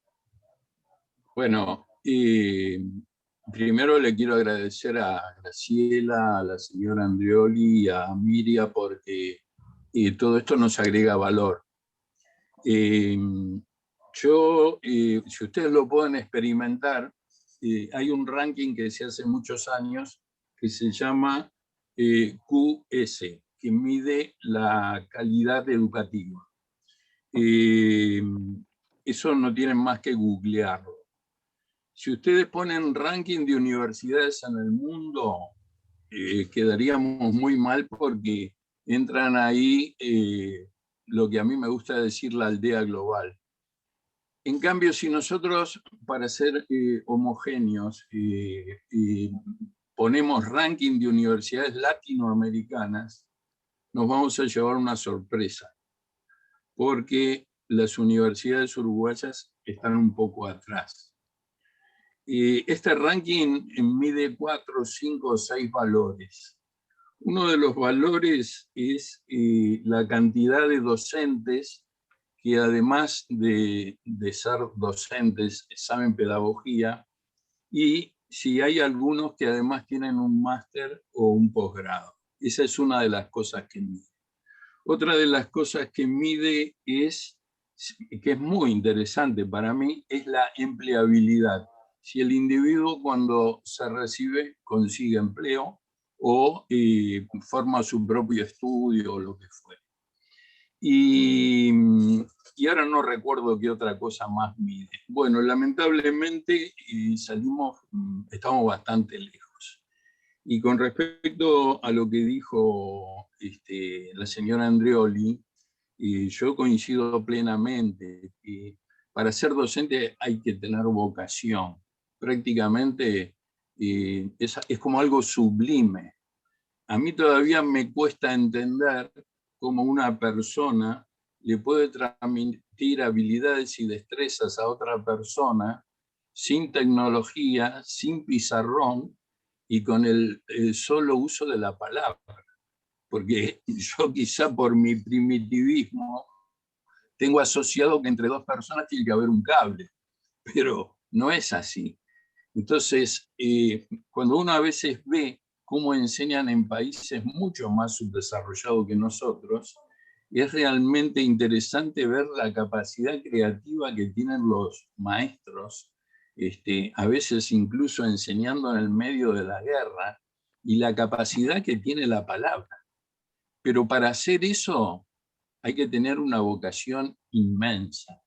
Bueno, primero le quiero agradecer a Graciela, a la señora Andreoli y a Miria porque todo esto nos agrega valor. Si ustedes lo pueden experimentar, hay un ranking que se hace muchos años que se llama QS, que mide la calidad educativa. Eso no tienen más que googlearlo. Si ustedes ponen ranking de universidades en el mundo, quedaríamos muy mal porque entran ahí lo que a mí me gusta decir la aldea global. En cambio, si nosotros, para ser homogéneos, ponemos ranking de universidades latinoamericanas, nos vamos a llevar una sorpresa, porque las universidades uruguayas están un poco atrás. Este ranking mide 4, 5 o 6 valores. Uno de los valores es la cantidad de docentes que además de ser docentes saben pedagogía, y si hay algunos que además tienen un máster o un posgrado. Esa es una de las cosas que mide. Otra de las cosas que mide es, que es muy interesante para mí, es la empleabilidad. Si el individuo cuando se recibe consigue empleo o forma su propio estudio o lo que fuere. Y ahora no recuerdo qué otra cosa más mide. Bueno, lamentablemente estamos bastante lejos. Y con respecto a lo que dijo la señora Andreoli, yo coincido plenamente que para ser docente hay que tener vocación. Prácticamente es como algo sublime. A mí todavía me cuesta entender cómo una persona le puede transmitir habilidades y destrezas a otra persona sin tecnología, sin pizarrón y con el solo uso de la palabra. Porque yo quizá por mi primitivismo tengo asociado que entre dos personas tiene que haber un cable, pero no es así. Entonces, cuando uno a veces ve cómo enseñan en países mucho más subdesarrollados que nosotros, es realmente interesante ver la capacidad creativa que tienen los maestros, a veces incluso enseñando en el medio de la guerra, y la capacidad que tiene la palabra. Pero para hacer eso hay que tener una vocación inmensa.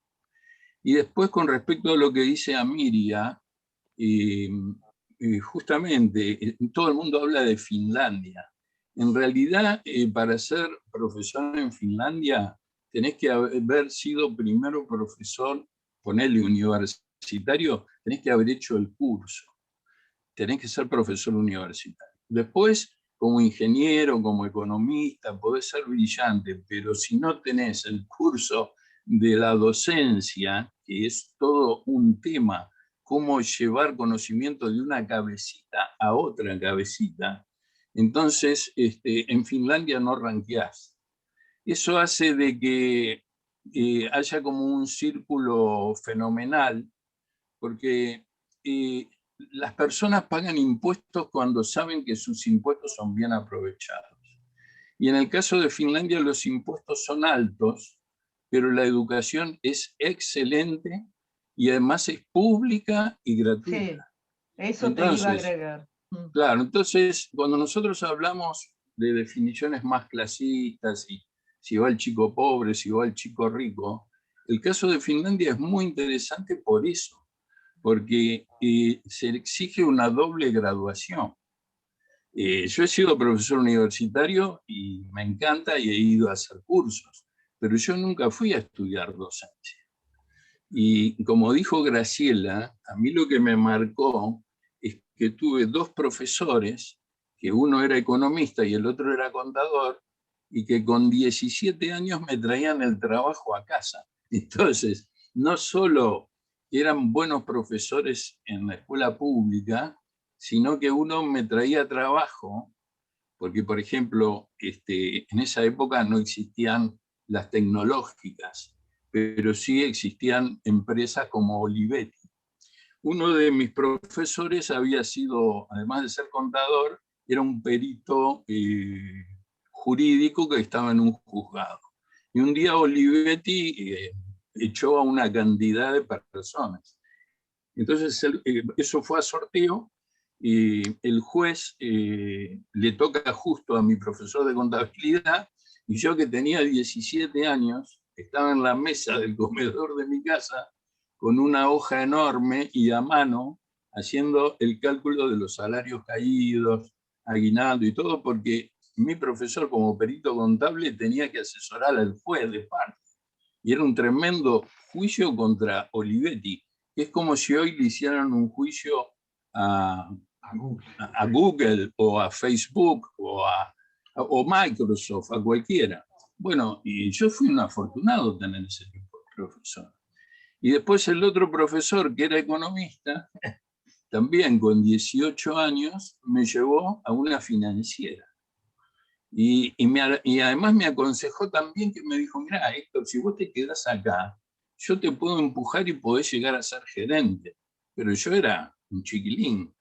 Y después, con respecto a lo que dice Amiria, justamente todo el mundo habla de Finlandia. En realidad, para ser profesor en Finlandia, tenés que haber sido primero profesor, ponele universitario, tenés que haber hecho el curso. Tenés que ser profesor universitario. Después, como ingeniero, como economista, podés ser brillante, pero si no tenés el curso de la docencia, que es todo un tema, cómo llevar conocimiento de una cabecita a otra cabecita, entonces en Finlandia no ranqueás. Eso hace de que haya como un círculo fenomenal, porque las personas pagan impuestos cuando saben que sus impuestos son bien aprovechados. Y en el caso de Finlandia los impuestos son altos, pero la educación es excelente y además es pública y gratuita. Sí, eso entonces, te iba a agregar. Claro, entonces cuando nosotros hablamos de definiciones más clasistas, y si va el chico pobre, si va el chico rico, el caso de Finlandia es muy interesante por eso, porque se exige una doble graduación. Yo he sido profesor universitario y me encanta y he ido a hacer cursos, pero yo nunca fui a estudiar docencia. Y como dijo Graciela, a mí lo que me marcó es que tuve dos profesores, que uno era economista y el otro era contador, y que con 17 años me traían el trabajo a casa. Entonces, no solo eran buenos profesores en la escuela pública, sino que uno me traía trabajo, porque, por ejemplo, en esa época no existían las tecnológicas, pero sí existían empresas como Olivetti. Uno de mis profesores había sido, además de ser contador, era un perito jurídico que estaba en un juzgado. Y un día Olivetti echó a una cantidad de personas. Entonces eso fue a sorteo y el juez le toca justo a mi profesor de contabilidad, y yo, que tenía 17 años, estaba en la mesa del comedor de mi casa con una hoja enorme y a mano haciendo el cálculo de los salarios caídos, aguinaldo y todo, porque mi profesor, como perito contable, tenía que asesorar al juez de parte. Y era un tremendo juicio contra Olivetti, que es como si hoy le hicieran un juicio a Google o a Facebook o Microsoft, a cualquiera. Bueno, y yo fui un afortunado tener ese tipo de profesor. Y después el otro profesor, que era economista, también con 18 años, me llevó a una financiera. Y además me aconsejó también, que me dijo: mira, Héctor, si vos te quedás acá, yo te puedo empujar y podés llegar a ser gerente. Pero yo era un chiquilín.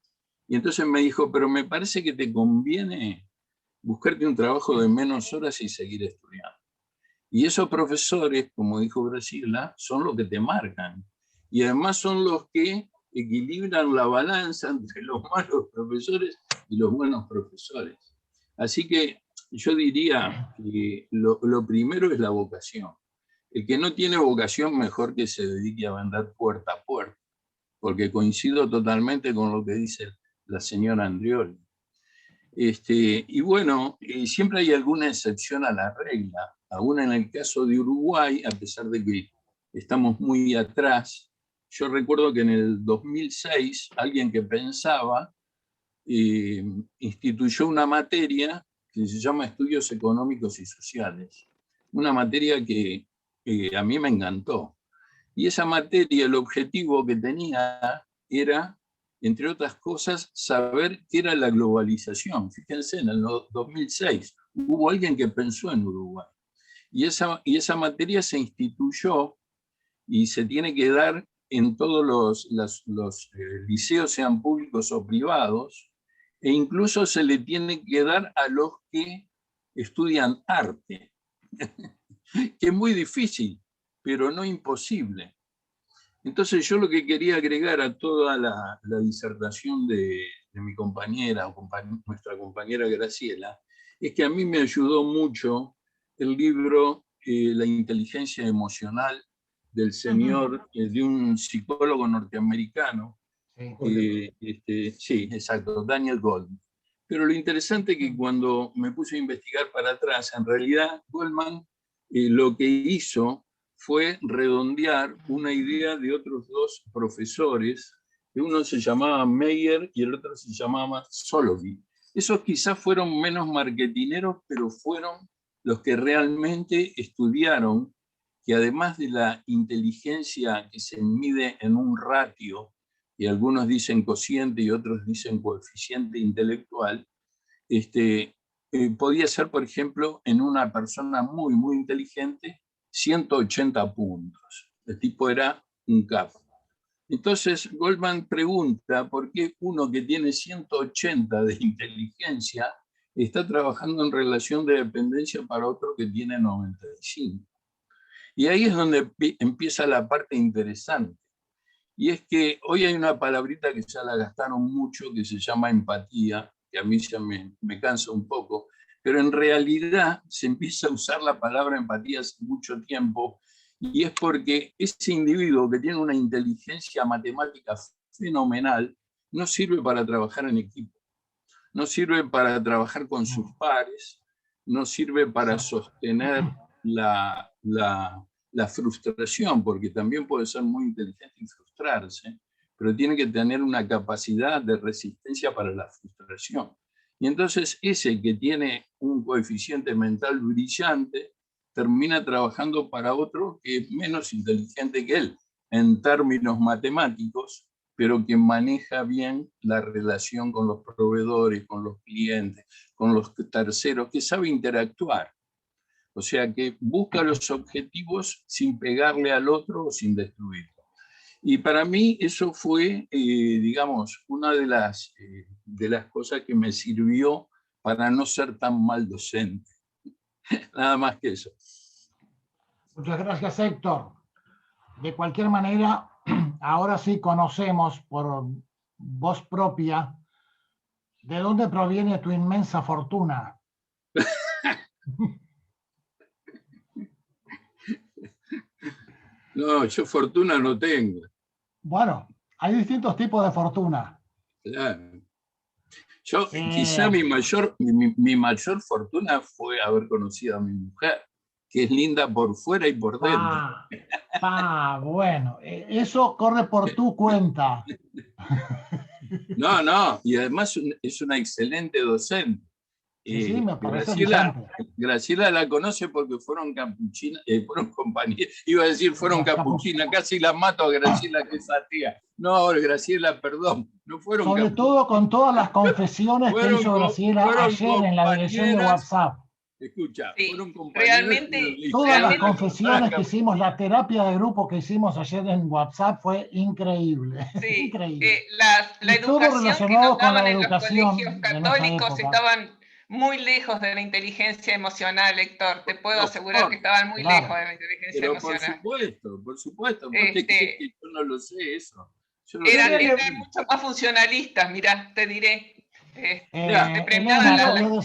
Y entonces me dijo: pero me parece que te conviene buscarte un trabajo de menos horas y seguir estudiando. Y esos profesores, como dijo Graciela, son los que te marcan. Y además son los que equilibran la balanza entre los malos profesores y los buenos profesores. Así que yo diría que lo primero es la vocación. El que no tiene vocación, mejor que se dedique a vender puerta a puerta, porque coincido totalmente con lo que dice la señora Andrioli. Y bueno, siempre hay alguna excepción a la regla. Aún en el caso de Uruguay, a pesar de que estamos muy atrás, yo recuerdo que en el 2006 alguien que pensaba instituyó una materia que se llama Estudios Económicos y Sociales, una materia que a mí me encantó. Y esa materia, el objetivo que tenía era, entre otras cosas, saber qué era la globalización. Fíjense, en el 2006 hubo alguien que pensó en Uruguay. Y esa materia se instituyó y se tiene que dar en todos los liceos, sean públicos o privados, e incluso se le tiene que dar a los que estudian arte, que es muy difícil, pero no imposible. Entonces yo lo que quería agregar a toda la disertación de mi compañera, nuestra compañera Graciela, es que a mí me ayudó mucho el libro La inteligencia emocional del señor, de un psicólogo norteamericano. Sí, exacto, Daniel Goleman. Pero lo interesante es que cuando me puse a investigar para atrás, en realidad Goleman lo que hizo fue redondear una idea de otros dos profesores, que uno se llamaba Meyer y el otro se llamaba Solovey. Esos quizás fueron menos marketineros, pero fueron los que realmente estudiaron que, además de la inteligencia que se mide en un ratio, y algunos dicen cociente y otros dicen coeficiente intelectual, podía ser, por ejemplo, en una persona muy, muy inteligente, 180 puntos. El tipo era un capo. Entonces Goleman pregunta por qué uno que tiene 180 de inteligencia está trabajando en relación de dependencia para otro que tiene 95. Y ahí es donde empieza la parte interesante. Y es que hoy hay una palabrita que ya la gastaron mucho, que se llama empatía, que a mí ya me cansa un poco, pero en realidad se empieza a usar la palabra empatía hace mucho tiempo, y es porque ese individuo que tiene una inteligencia matemática fenomenal no sirve para trabajar en equipo, no sirve para trabajar con sus pares, no sirve para sostener la frustración, porque también puede ser muy inteligente y frustrarse, pero tiene que tener una capacidad de resistencia para la frustración. Y entonces ese que tiene un coeficiente mental brillante termina trabajando para otro que es menos inteligente que él en términos matemáticos, pero que maneja bien la relación con los proveedores, con los clientes, con los terceros, que sabe interactuar. O sea, que busca los objetivos sin pegarle al otro o sin destruirlo. Y para mí eso fue, digamos, una de las cosas que me sirvió para no ser tan mal docente. Nada más que eso. Muchas gracias, Héctor. De cualquier manera, ahora sí conocemos por voz propia de dónde proviene tu inmensa fortuna. No, yo fortuna no tengo. Bueno, hay distintos tipos de fortuna. Claro. Yo, quizá mi mayor fortuna fue haber conocido a mi mujer, que es linda por fuera y por dentro. Bueno, eso corre por tu cuenta. No, y además es una excelente docente. Sí, me parece Graciela la conoce porque fueron capuchinas, fueron compañeras, iba a decir fueron capuchinas, casi la mato a Graciela, que es atea. No, Graciela, perdón, no fueron sobre todo con todas las confesiones que hizo Graciela ayer en la dirección de WhatsApp. Escucha, sí, fueron compañeras. Todas las confesiones que hicimos, la terapia de grupo que hicimos ayer en WhatsApp fue increíble. Sí, increíble. La educación que nos daban en los colegios católicos estaban muy lejos de la inteligencia emocional, Héctor. Te puedo asegurar que estaban muy lejos de la inteligencia emocional. Por supuesto. ¿Vos te crees que yo no lo sé eso? Eran mucho más funcionalistas, mirá, te diré. Te premiaban la verdad,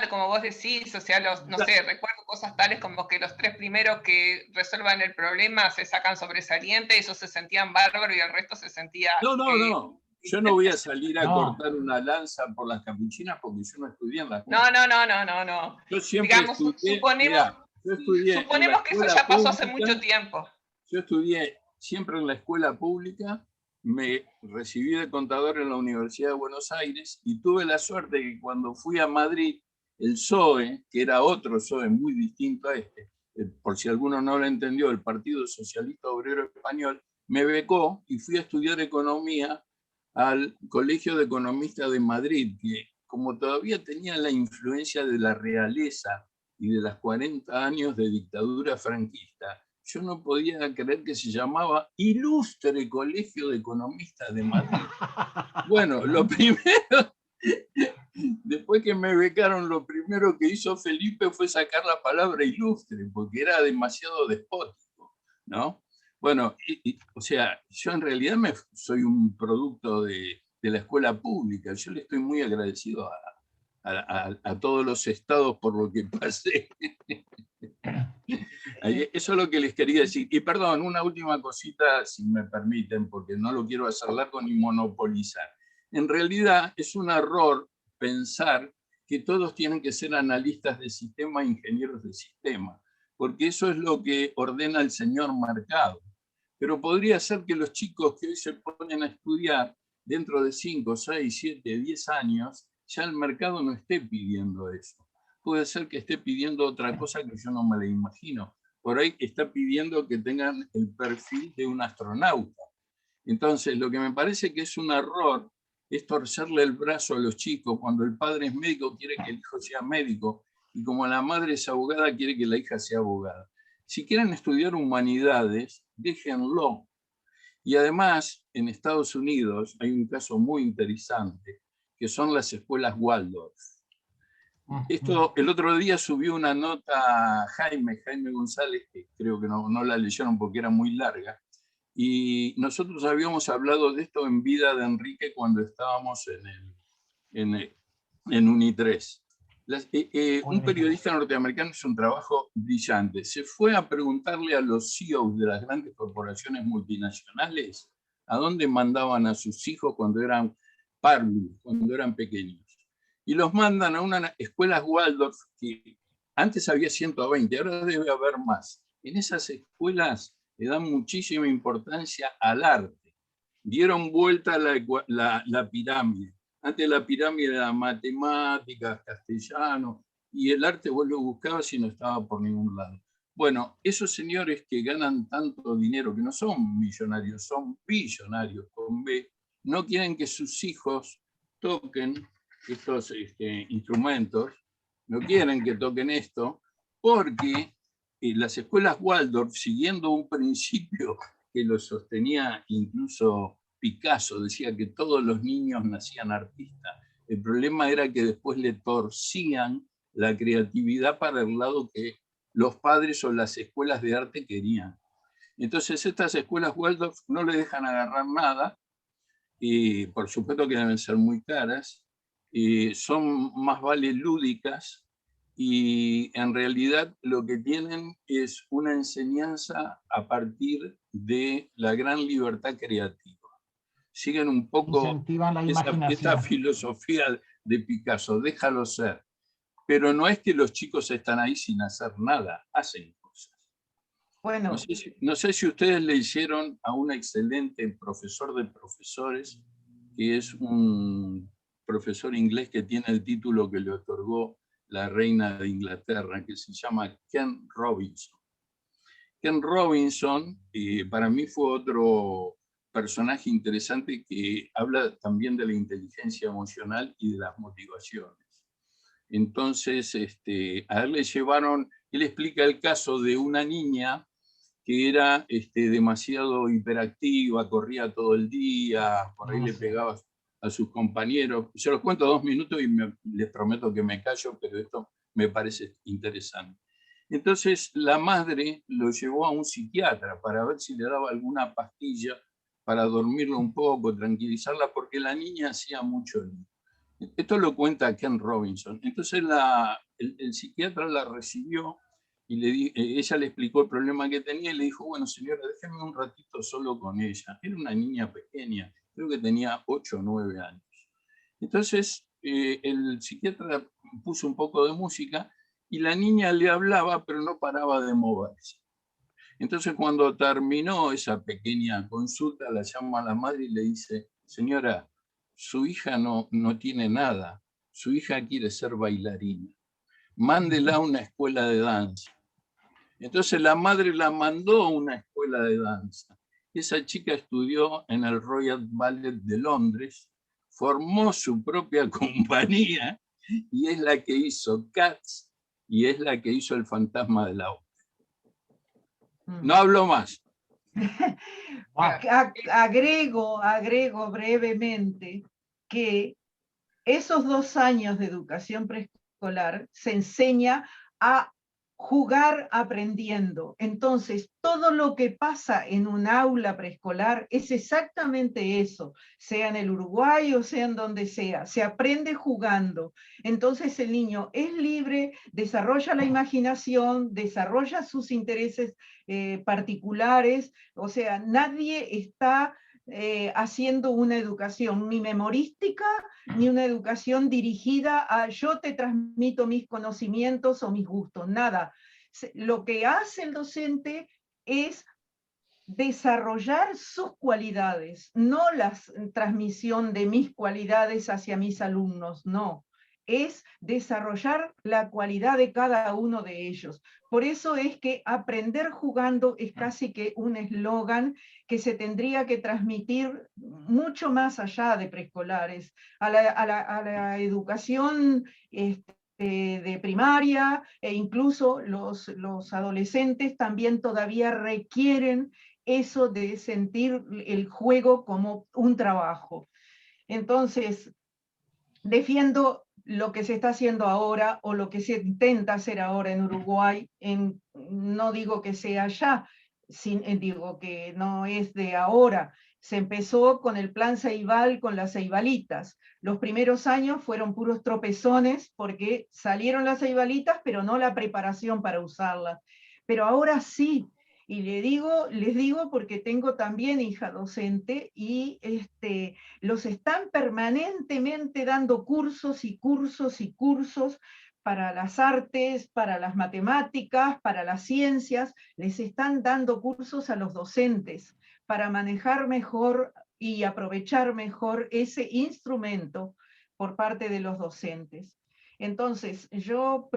como vos decís, o sea, no sé, recuerdo cosas tales como que los 3 primeros que resuelvan el problema se sacan sobresaliente, esos se sentían bárbaros y el resto se sentía... No. Yo no voy a salir a cortar una lanza por las capuchinas porque yo no estudié en la escuela. No. Yo siempre suponemos que eso ya pasó hace mucho tiempo. Yo estudié siempre en la escuela pública, me recibí de contador en la Universidad de Buenos Aires y tuve la suerte que cuando fui a Madrid, el PSOE, que era otro PSOE muy distinto a este, por si alguno no lo entendió, el Partido Socialista Obrero Español, me becó y fui a estudiar economía al Colegio de Economistas de Madrid, que como todavía tenía la influencia de la realeza y de los 40 años de dictadura franquista, yo no podía creer que se llamaba Ilustre Colegio de Economistas de Madrid. Bueno, lo primero, después que me becaron, lo primero que hizo Felipe fue sacar la palabra ilustre, porque era demasiado despótico, ¿no? Bueno, o sea, yo en realidad soy un producto de la escuela pública. Yo le estoy muy agradecido a todos los estados por lo que pasé. Eso es lo que les quería decir. Y perdón, una última cosita, si me permiten, porque no lo quiero hacer largo ni monopolizar. En realidad es un error pensar que todos tienen que ser analistas de sistema e ingenieros de sistema, porque eso es lo que ordena el señor mercado. Pero podría ser que los chicos que hoy se ponen a estudiar, dentro de 5, 6, 7, 10 años, ya el mercado no esté pidiendo eso. Puede ser que esté pidiendo otra cosa que yo no me la imagino. Por ahí está pidiendo que tengan el perfil de un astronauta. Entonces, lo que me parece que es un error es torcerle el brazo a los chicos. Cuando el padre es médico, quiere que el hijo sea médico, y como la madre es abogada, quiere que la hija sea abogada. Si quieren estudiar humanidades, déjenlo. Y además, en Estados Unidos hay un caso muy interesante, que son las escuelas Waldorf. Esto, el otro día subió una nota Jaime González, que creo que no la leyeron porque era muy larga, y nosotros habíamos hablado de esto en Vida de Enrique cuando estábamos en Unitres. Un periodista norteamericano hizo un trabajo brillante. Se fue a preguntarle a los CEOs de las grandes corporaciones multinacionales a dónde mandaban a sus hijos cuando eran párvulos, cuando eran pequeños. Y los mandan a una escuela Waldorf que antes había 120, ahora debe haber más. En esas escuelas le dan muchísima importancia al arte. Dieron vuelta la pirámide. Antes la pirámide era matemáticas, castellano, y el arte vos lo buscabas y no estaba por ningún lado. Bueno, esos señores que ganan tanto dinero, que no son millonarios, son billonarios con B, no quieren que sus hijos toquen estos instrumentos, no quieren que toquen esto, porque las escuelas Waldorf, siguiendo un principio que lo sostenía incluso Picasso, decía que todos los niños nacían artistas. El problema era que después le torcían la creatividad para el lado que los padres o las escuelas de arte querían. Entonces estas escuelas Waldorf no le dejan agarrar nada, y por supuesto que deben ser muy caras, son más vale lúdicas, y en realidad lo que tienen es una enseñanza a partir de la gran libertad creativa. Siguen un poco esa filosofía de Picasso, déjalo ser. Pero no es que los chicos están ahí sin hacer nada, hacen cosas. Bueno. No sé si ustedes le hicieron a un excelente profesor de profesores, que es un profesor inglés que tiene el título que le otorgó la reina de Inglaterra, que se llama Ken Robinson. Ken Robinson para mí fue otro personaje interesante que habla también de la inteligencia emocional y de las motivaciones. Entonces, a él le llevaron, él explica el caso de una niña que era demasiado hiperactiva, corría todo el día, por ahí le pegaba a sus compañeros. Se los cuento 2 minutos y les prometo que me callo, pero esto me parece interesante. Entonces la madre lo llevó a un psiquiatra para ver si le daba alguna pastilla para dormirla un poco, tranquilizarla, porque la niña hacía mucho lío. Esto lo cuenta Ken Robinson. Entonces el psiquiatra la recibió y ella le explicó el problema que tenía y le dijo, bueno señora, déjeme un ratito solo con ella. Era una niña pequeña, creo que tenía 8 o 9 años. Entonces el psiquiatra puso un poco de música y la niña le hablaba, pero no paraba de moverse. Entonces cuando terminó esa pequeña consulta, la llama a la madre y le dice, señora, su hija no tiene nada, su hija quiere ser bailarina, mándela a una escuela de danza. Entonces la madre la mandó a una escuela de danza. Esa chica estudió en el Royal Ballet de Londres, formó su propia compañía y es la que hizo Cats y es la que hizo El fantasma de la ópera. No hablo más. Agrego brevemente que esos 2 años de educación preescolar se enseña a jugar aprendiendo. Entonces, todo lo que pasa en un aula preescolar es exactamente eso, sea en el Uruguay o sea en donde sea, se aprende jugando. Entonces el niño es libre, desarrolla la imaginación, desarrolla sus intereses particulares, o sea, nadie está haciendo una educación ni memorística, ni una educación dirigida a yo te transmito mis conocimientos o mis gustos, nada. Lo que hace el docente es desarrollar sus cualidades, no la transmisión de mis cualidades hacia mis alumnos, no. Es desarrollar la cualidad de cada uno de ellos. Por eso es que aprender jugando es casi que un eslogan que se tendría que transmitir mucho más allá de preescolares, a la educación de primaria, e incluso los adolescentes también todavía requieren eso de sentir el juego como un trabajo. Entonces, defiendo lo que se está haciendo ahora o lo que se intenta hacer ahora en Uruguay, no digo que sea ya, digo que no es de ahora. Se empezó con el plan Ceibal, con las ceibalitas. Los primeros años fueron puros tropezones porque salieron las ceibalitas, pero no la preparación para usarlas. Pero ahora sí, y les digo porque tengo también hija docente y los están permanentemente dando cursos y cursos y cursos para las artes, para las matemáticas, para las ciencias. Les están dando cursos a los docentes para manejar mejor y aprovechar mejor ese instrumento por parte de los docentes. Entonces, yo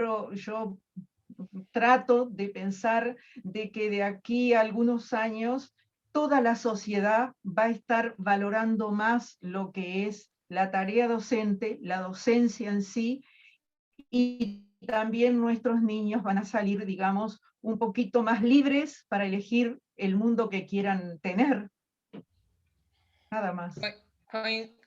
trato de pensar de que de aquí a algunos años toda la sociedad va a estar valorando más lo que es la tarea docente, la docencia en sí, y también nuestros niños van a salir, digamos, un poquito más libres para elegir el mundo que quieran tener. Nada más.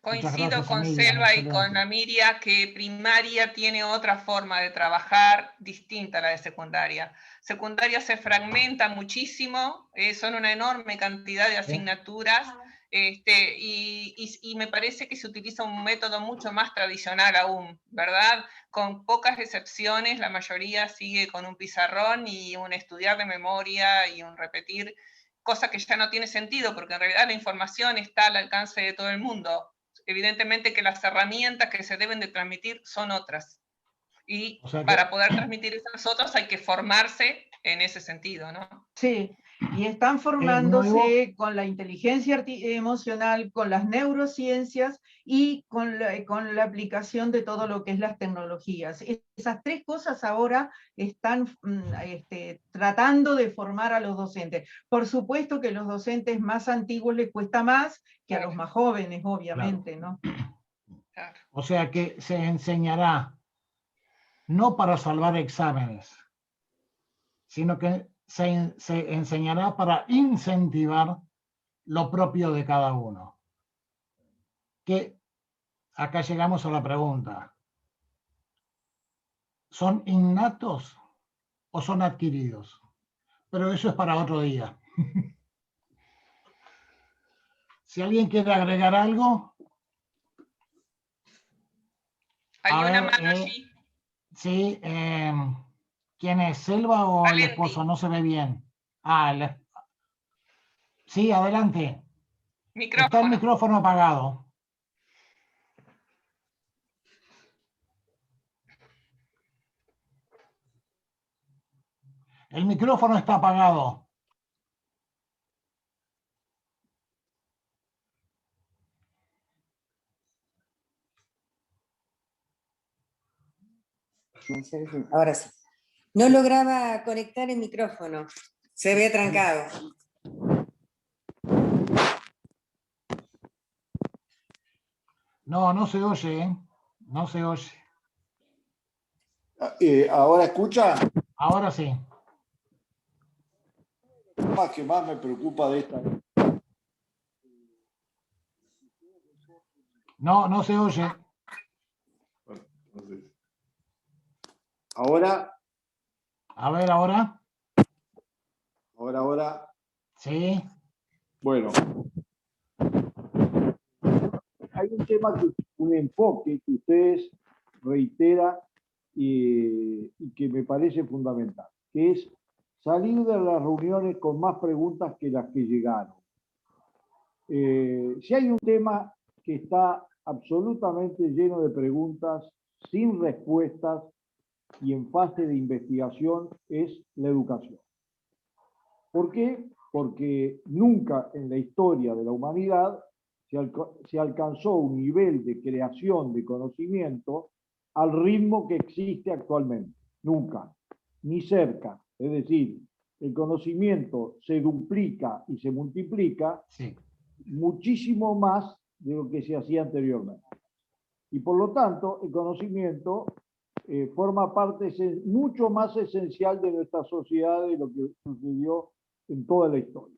Coincido gracias, con Emilia, Selva y excelente. con Amiria que primaria tiene otra forma de trabajar distinta a la de secundaria. Secundaria se fragmenta muchísimo, son una enorme cantidad de asignaturas, y me parece que se utiliza un método mucho más tradicional aún, ¿verdad? Con pocas excepciones, la mayoría sigue con un pizarrón y un estudiar de memoria y un repetir, cosa que ya no tiene sentido, porque en realidad la información está al alcance de todo el mundo. Evidentemente que las herramientas que se deben de transmitir son otras. Y O sea que- para poder transmitir esas otras hay que formarse en ese sentido, ¿no? Sí, y están formándose nuevo- con la inteligencia emocional, con las neurociencias y con la aplicación de todo lo que es las tecnologías. Esas tres cosas ahora están tratando de formar a los docentes. Por supuesto que a los docentes más antiguos les cuesta más que a los más jóvenes, obviamente, ¿no? O sea que se enseñará no para salvar exámenes, sino que se enseñará para incentivar lo propio de cada uno. Que acá llegamos a la pregunta. ¿Son innatos o son adquiridos? Pero eso es para otro día. Si alguien quiere agregar algo. Hay A una ver, mano allí. Sí, ¿quién es? ¿Selva o el Valenti. esposo? No se ve bien. Sí, adelante. Micrófono. Está el micrófono apagado. El micrófono está apagado. Ahora sí. No lograba conectar el micrófono. Se había trancado. No, no se oye, ¿eh? No se oye. ¿Ahora escucha? Ahora sí. Lo que más me preocupa de esta... No, no se oye. Ahora... A ver, ahora. Ahora. Sí. Bueno. Hay un tema, un enfoque que ustedes reiteran y que me parece fundamental, que es salir de las reuniones con más preguntas que las que llegaron. Si hay un tema que está absolutamente lleno de preguntas, sin respuestas y en fase de investigación, es la educación. ¿Por qué? Porque nunca en la historia de la humanidad se alcanzó un nivel de creación de conocimiento al ritmo que existe actualmente. Nunca, ni cerca. Es decir, el conocimiento se duplica y se multiplica muchísimo más de lo que se hacía anteriormente. Y por lo tanto, el conocimiento forma parte mucho más esencial de nuestra sociedad de lo que sucedió en toda la historia.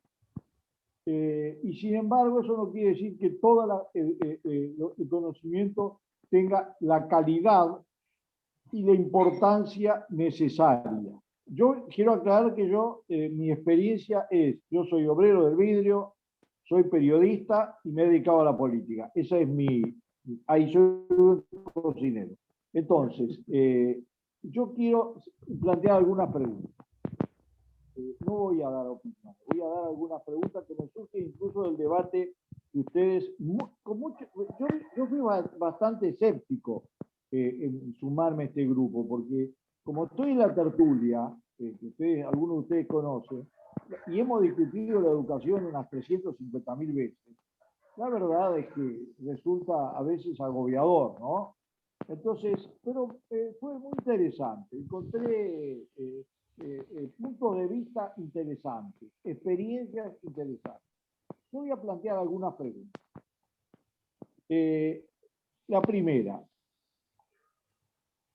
Y sin embargo, eso no quiere decir que todo el conocimiento tenga la calidad y la importancia necesaria. Yo quiero aclarar que mi experiencia es, yo soy obrero del vidrio, soy periodista y me he dedicado a la política. Esa es ahí soy un cocinero. Entonces, yo quiero plantear algunas preguntas. No voy a dar opiniones, voy a dar algunas preguntas que me surgen incluso del debate que ustedes, yo fui bastante escéptico en sumarme a este grupo, porque como estoy en la tertulia, que algunos de ustedes conocen, y hemos discutido la educación unas 350.000 veces, la verdad es que resulta a veces agobiador, ¿no? Entonces, pero fue muy interesante, encontré puntos de vista interesantes, experiencias interesantes. Yo voy a plantear algunas preguntas. La primera,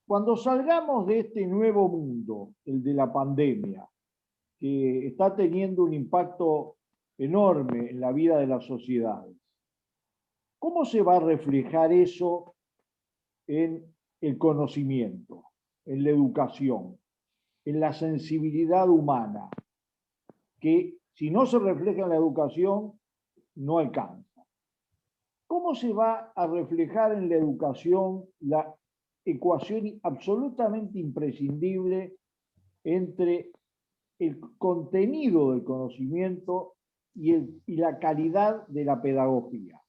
cuando salgamos de este nuevo mundo, el de la pandemia, que está teniendo un impacto enorme en la vida de las sociedades, ¿cómo se va a reflejar eso en el conocimiento, en la educación, en la sensibilidad humana? Que si no se refleja en la educación, no alcanza. ¿Cómo se va a reflejar en la educación la ecuación absolutamente imprescindible entre el contenido del conocimiento y la calidad de la pedagogía?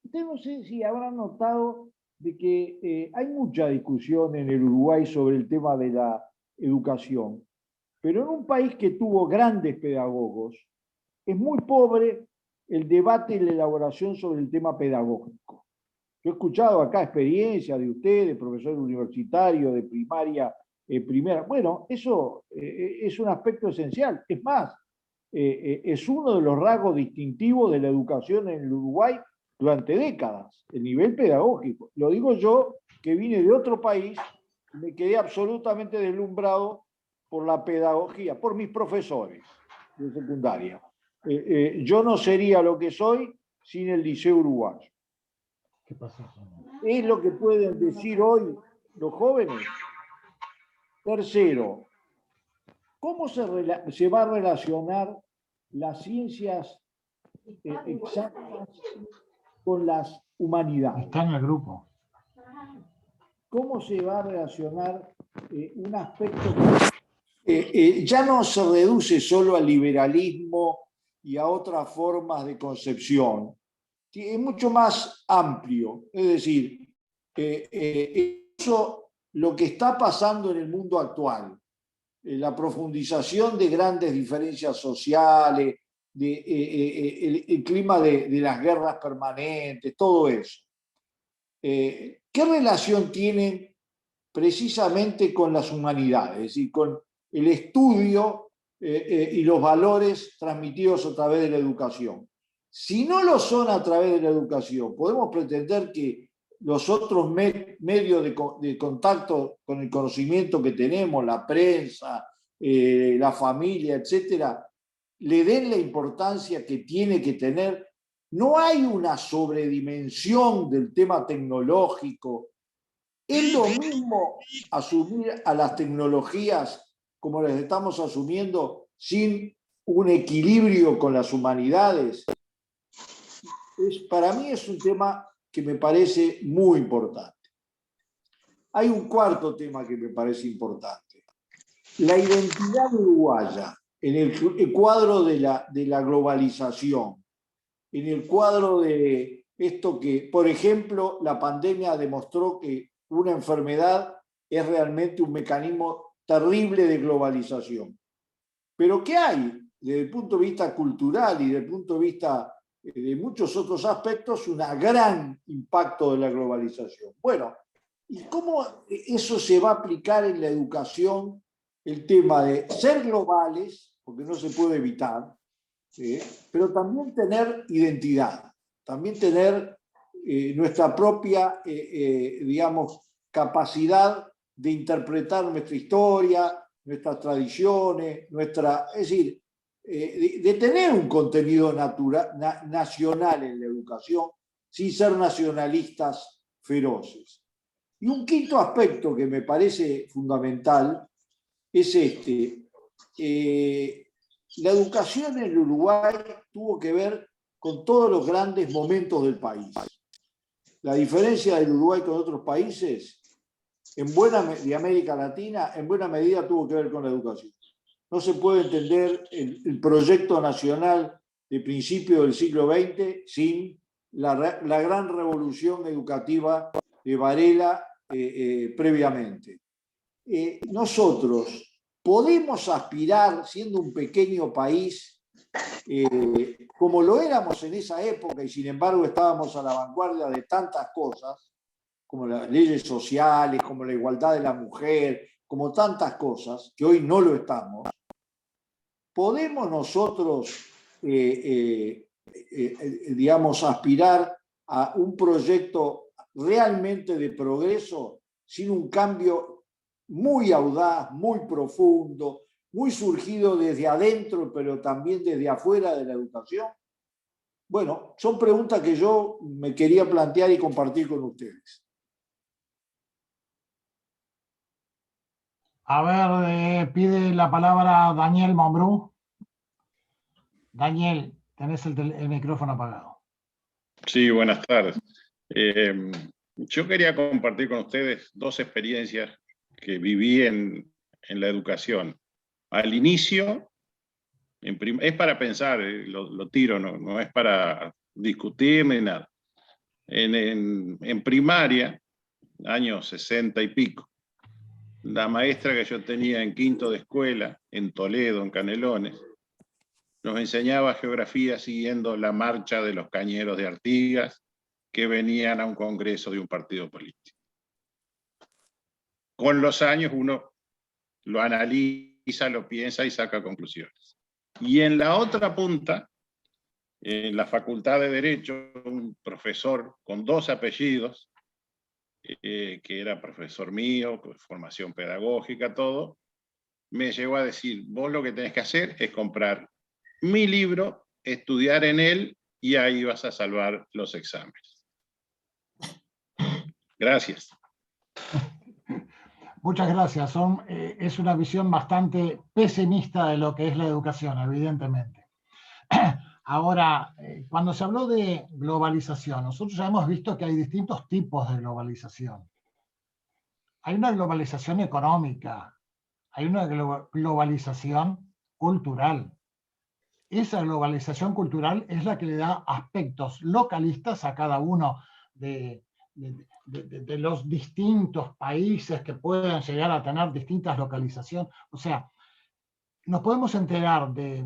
Ustedes no sé si habrán notado de que hay mucha discusión en el Uruguay sobre el tema de la educación, pero en un país que tuvo grandes pedagogos, es muy pobre el debate y la elaboración sobre el tema pedagógico. Yo he escuchado acá experiencias de ustedes, profesores universitarios, de primaria, primera. Bueno, eso es un aspecto esencial. Es más, es uno de los rasgos distintivos de la educación en el Uruguay durante décadas, el nivel pedagógico. Lo digo yo, que vine de otro país, y me quedé absolutamente deslumbrado por la pedagogía, por mis profesores de secundaria. Yo no sería lo que soy sin el Liceo Uruguayo. ¿Qué pasó? Es lo que pueden decir hoy los jóvenes. Tercero, ¿cómo se va a relacionar las ciencias exactas con las humanidades? Está en el grupo. ¿Cómo se va a relacionar un aspecto ya no se reduce solo al liberalismo y a otras formas de concepción? Es mucho más amplio. Es decir, eso, lo que está pasando en el mundo actual, la profundización de grandes diferencias sociales, el clima de las guerras permanentes, todo eso. ¿Qué relación tienen precisamente con las humanidades? Es decir, con el estudio y los valores transmitidos a través de la educación. Si no lo son a través de la educación, podemos pretender que los otros medios de contacto con el conocimiento que tenemos, la prensa, la familia, etcétera, le den la importancia que tiene que tener. No hay una sobredimensión del tema tecnológico. Es lo mismo asumir a las tecnologías como las estamos asumiendo sin un equilibrio con las humanidades. Para mí es un tema que me parece muy importante. Hay un cuarto tema que me parece importante. La identidad uruguaya en el cuadro de la globalización, en el cuadro de esto que, por ejemplo, la pandemia demostró que una enfermedad es realmente un mecanismo terrible de globalización. Pero ¿qué hay desde el punto de vista cultural y desde el punto de vista de muchos otros aspectos, un gran impacto de la globalización? Bueno, ¿y cómo eso se va a aplicar en la educación? El tema de ser globales, porque no se puede evitar, pero también tener identidad, también tener nuestra propia, digamos, capacidad de interpretar nuestra historia, nuestras tradiciones, es decir, de tener un contenido nacional en la educación sin ser nacionalistas feroces. Y un quinto aspecto que me parece fundamental es este. La educación en el Uruguay tuvo que ver con todos los grandes momentos del país. La diferencia del Uruguay con otros países de América Latina, en buena medida tuvo que ver con la educación. No se puede entender el proyecto nacional de principio del siglo XX sin la gran revolución educativa de Varela previamente. Nosotros podemos aspirar, siendo un pequeño país, como lo éramos en esa época, y sin embargo estábamos a la vanguardia de tantas cosas, como las leyes sociales, como la igualdad de la mujer, como tantas cosas, que hoy no lo estamos, podemos nosotros, digamos, aspirar a un proyecto realmente de progreso sin un cambio muy audaz, muy profundo, muy surgido desde adentro, pero también desde afuera de la educación? Bueno, son preguntas que yo me quería plantear y compartir con ustedes. A ver, pide la palabra Daniel Mombrú. Daniel, tenés el micrófono apagado. Sí, buenas tardes. Yo quería compartir con ustedes dos experiencias que viví en la educación. Al inicio, es para pensar, lo tiro, no es para discutir ni nada. En primaria, años 60 y pico, la maestra que yo tenía en quinto de escuela, en Toledo, en Canelones, nos enseñaba geografía siguiendo la marcha de los cañeros de Artigas que venían a un congreso de un partido político. Con los años uno lo analiza, lo piensa y saca conclusiones. Y en la otra punta, en la Facultad de Derecho, un profesor con dos apellidos, que era profesor mío, con formación pedagógica, todo, me llegó a decir, vos lo que tenés que hacer es comprar mi libro, estudiar en él y ahí vas a salvar los exámenes. Gracias. Muchas gracias. Es una visión bastante pesimista de lo que es la educación, evidentemente. Ahora, cuando se habló de globalización, nosotros ya hemos visto que hay distintos tipos de globalización. Hay una globalización económica, hay una globalización cultural. Esa globalización cultural es la que le da aspectos localistas a cada uno de los distintos países que puedan llegar a tener distintas localizaciones. O sea, nos podemos enterar de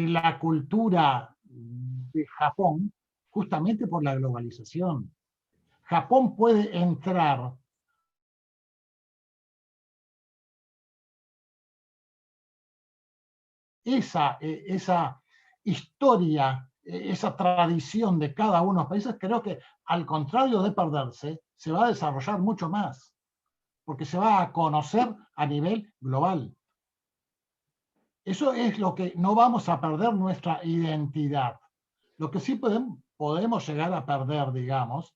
la cultura de Japón justamente por la globalización. Japón puede entrar esa historia, esa tradición de cada uno de los países, creo que al contrario de perderse, se va a desarrollar mucho más, porque se va a conocer a nivel global. Eso es lo que no vamos a perder, nuestra identidad. Lo que sí podemos llegar a perder, digamos,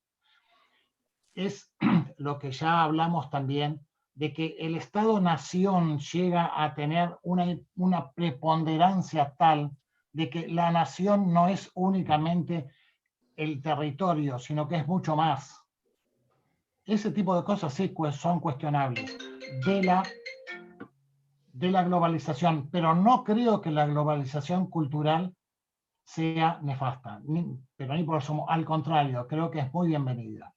es lo que ya hablamos también, de que el Estado-nación llega a tener una preponderancia tal de que la nación no es únicamente el territorio, sino que es mucho más. Ese tipo de cosas sí son cuestionables de la globalización, pero no creo que la globalización cultural sea nefasta, pero ni por eso, al contrario, creo que es muy bienvenida.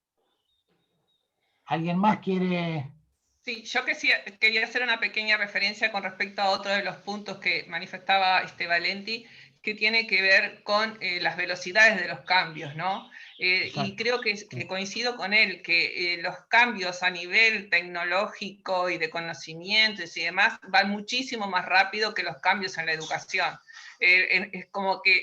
¿Alguien más quiere...? Sí, yo quería hacer una pequeña referencia con respecto a otro de los puntos que manifestaba Valenti, que tiene que ver con las velocidades de los cambios, ¿no? Y creo que coincido con él, que los cambios a nivel tecnológico y de conocimientos y demás van muchísimo más rápido que los cambios en la educación. Es como que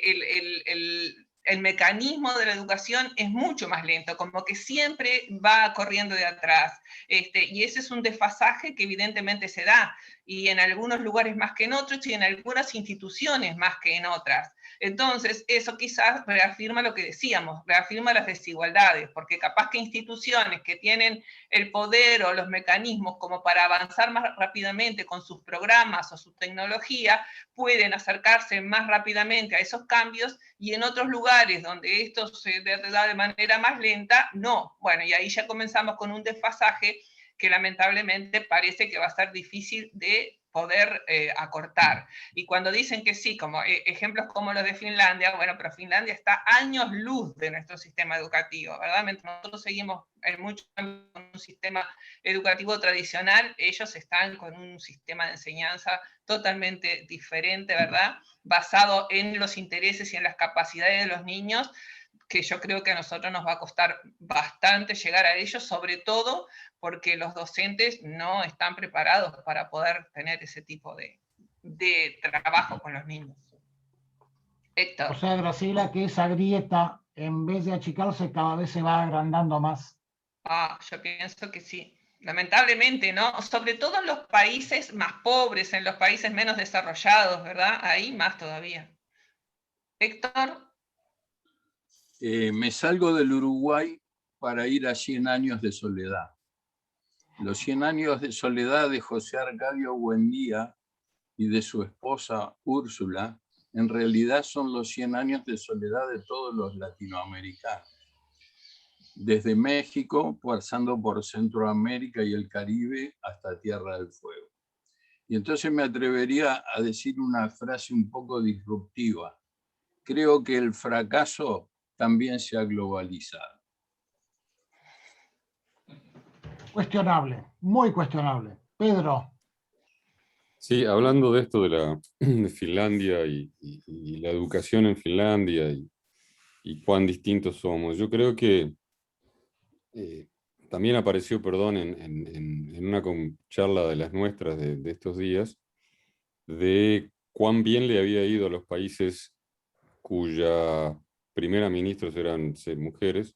el mecanismo de la educación es mucho más lento, como que siempre va corriendo de atrás. Y ese es un desfasaje que evidentemente se da, y en algunos lugares más que en otros, y en algunas instituciones más que en otras. Entonces, eso quizás reafirma lo que decíamos, reafirma las desigualdades, porque capaz que instituciones que tienen el poder o los mecanismos como para avanzar más rápidamente con sus programas o su tecnología, pueden acercarse más rápidamente a esos cambios, y en otros lugares donde esto se da de manera más lenta, no. Bueno, y ahí ya comenzamos con un desfasaje que lamentablemente parece que va a ser difícil de poder acortar. Y cuando dicen que sí, como ejemplos como los de Finlandia, bueno, pero Finlandia está años luz de nuestro sistema educativo, ¿verdad? Mientras nosotros seguimos en mucho con un sistema educativo tradicional, ellos están con un sistema de enseñanza totalmente diferente, ¿verdad? Basado en los intereses y en las capacidades de los niños, que yo creo que a nosotros nos va a costar bastante llegar a ellos, sobre todo porque los docentes no están preparados para poder tener ese tipo de trabajo con los niños. Héctor. O sea, Graciela, que esa grieta, en vez de achicarse, cada vez se va agrandando más. Yo pienso que sí. Lamentablemente, ¿no? Sobre todo en los países más pobres, en los países menos desarrollados, ¿verdad? Ahí más todavía. Héctor. Me salgo del Uruguay para ir a 100 años de soledad. Los 100 años de soledad de José Arcadio Buendía y de su esposa Úrsula, en realidad son los 100 años de soledad de todos los latinoamericanos. Desde México, pasando por Centroamérica y el Caribe, hasta Tierra del Fuego. Y entonces me atrevería a decir una frase un poco disruptiva. Creo que el fracaso también se ha globalizado. Cuestionable, muy cuestionable. Pedro. Sí, hablando de esto de Finlandia y la educación en Finlandia y cuán distintos somos, yo creo que también apareció, perdón, en una charla de las nuestras de estos días, de cuán bien le había ido a los países cuya primera ministros eran mujeres,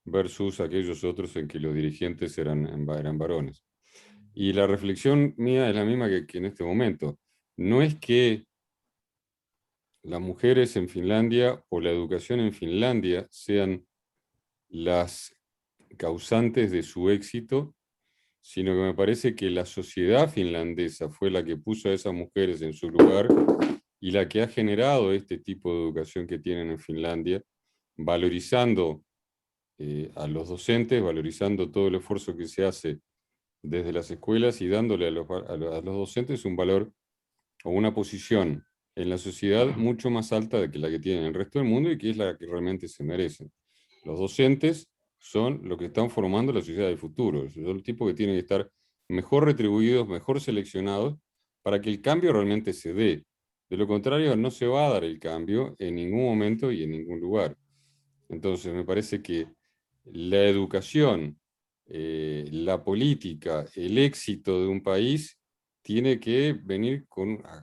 versus aquellos otros en que los dirigentes eran varones. Y la reflexión mía es la misma que en este momento. No es que las mujeres en Finlandia o la educación en Finlandia sean las causantes de su éxito, sino que me parece que la sociedad finlandesa fue la que puso a esas mujeres en su lugar y la que ha generado este tipo de educación que tienen en Finlandia, valorizando a los docentes, valorizando todo el esfuerzo que se hace desde las escuelas y dándole a los docentes un valor o una posición en la sociedad mucho más alta de que la que tienen el resto del mundo y que es la que realmente se merecen. Los docentes son los que están formando la sociedad del futuro, son los tipos que tienen que estar mejor retribuidos, mejor seleccionados, para que el cambio realmente se dé. De lo contrario, no se va a dar el cambio en ningún momento y en ningún lugar. Entonces, me parece que la educación, la política, el éxito de un país tiene que venir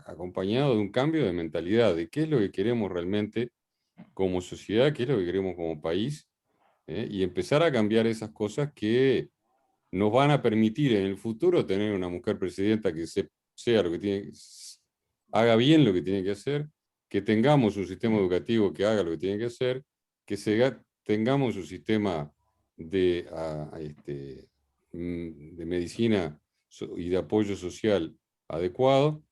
acompañado de un cambio de mentalidad, de qué es lo que queremos realmente como sociedad, qué es lo que queremos como país, y empezar a cambiar esas cosas que nos van a permitir en el futuro tener una mujer presidenta que sea lo que tiene, haga bien lo que tiene que hacer, que tengamos un sistema educativo que haga lo que tiene que hacer, que tengamos un sistema de medicina y de apoyo social adecuado.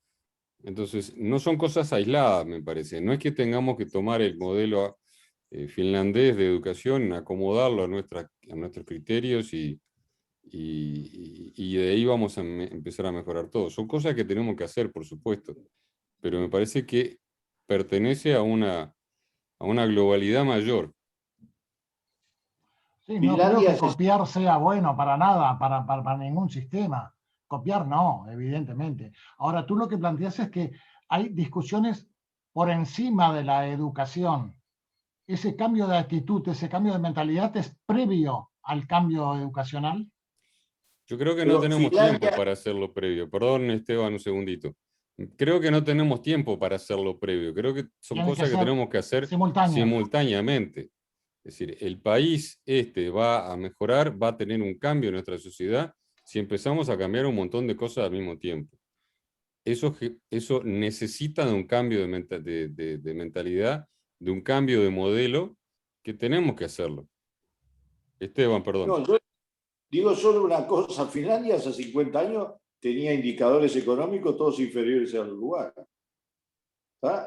Entonces, no son cosas aisladas, me parece. No es que tengamos que tomar el modelo finlandés de educación, acomodarlo a nuestros criterios y de ahí vamos a empezar a mejorar todo. Son cosas que tenemos que hacer, por supuesto, pero me parece que pertenece a una globalidad mayor. Sí, no creo que copiar sea bueno para nada, para ningún sistema. Copiar no, evidentemente. Ahora, tú lo que planteas es que hay discusiones por encima de la educación. Ese cambio de actitud, ese cambio de mentalidad es previo al cambio educacional. Yo creo que no tenemos tiempo para hacerlo previo. Perdón, Esteban, un segundito. Creo que no tenemos tiempo para hacerlo previo. Creo que son cosas que tenemos que hacer simultáneamente. Es decir, el país va a mejorar, va a tener un cambio en nuestra sociedad si empezamos a cambiar un montón de cosas al mismo tiempo. Eso necesita de un cambio de mentalidad, de un cambio de modelo, que tenemos que hacerlo. Esteban, perdón. No, yo digo solo una cosa. Finlandia hace 50 años tenía indicadores económicos todos inferiores al Uruguay.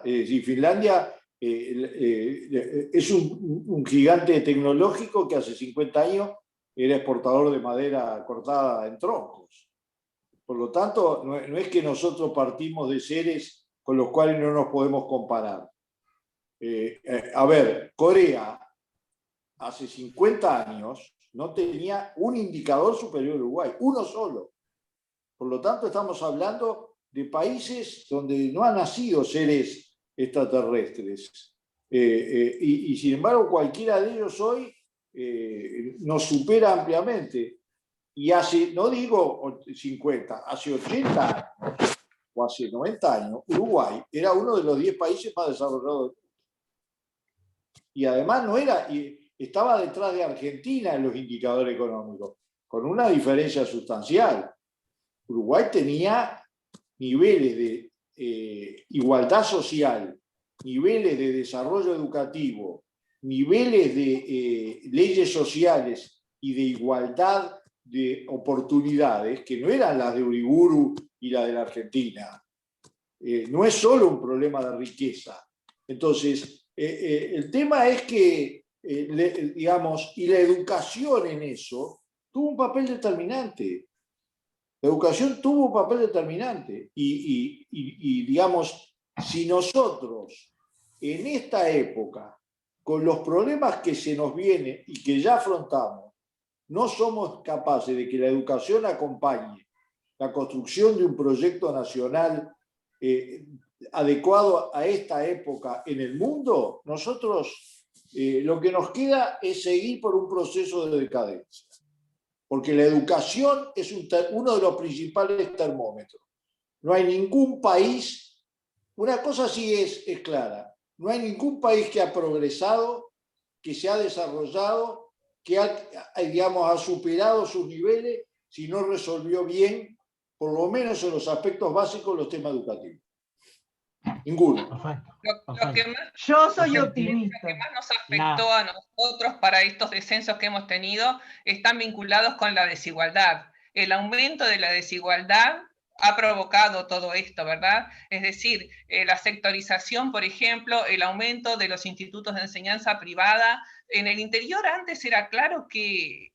Y Finlandia es un gigante tecnológico que hace 50 años era exportador de madera cortada en troncos. Por lo tanto, no es que nosotros partimos de seres con los cuales no nos podemos comparar. A ver, Corea hace 50 años no tenía un indicador superior a Uruguay, uno solo. Por lo tanto, estamos hablando de países donde no han nacido seres extraterrestres. Y sin embargo, cualquiera de ellos hoy nos supera ampliamente. Y hace, no digo 50, hace 80 años o hace 90 años, Uruguay era uno de los 10 países más desarrollados del mundo. Y además no era, estaba detrás de Argentina en los indicadores económicos, con una diferencia sustancial. Uruguay tenía niveles de igualdad social, niveles de desarrollo educativo, niveles de leyes sociales y de igualdad de oportunidades que no eran las de Uriburu y la de la Argentina. No es solo un problema de riqueza. Entonces, el tema es que, digamos, y la educación en eso tuvo un papel determinante. La educación tuvo un papel determinante y digamos, si nosotros en esta época, con los problemas que se nos vienen y que ya afrontamos, no somos capaces de que la educación acompañe la construcción de un proyecto nacional adecuado a esta época en el mundo, nosotros lo que nos queda es seguir por un proceso de decadencia. Porque la educación es uno de los principales termómetros. No hay ningún país, una cosa sí es clara, no hay ningún país que ha progresado, que se ha desarrollado, que digamos, ha superado sus niveles si no resolvió bien, por lo menos en los aspectos básicos, los temas educativos. Ninguno. Yo soy optimista. Lo que más nos afectó a nosotros para estos descensos que hemos tenido están vinculados con la desigualdad. El aumento de la desigualdad ha provocado todo esto, ¿verdad? Es decir, la sectorización, por ejemplo, el aumento de los institutos de enseñanza privada. En el interior antes era claro que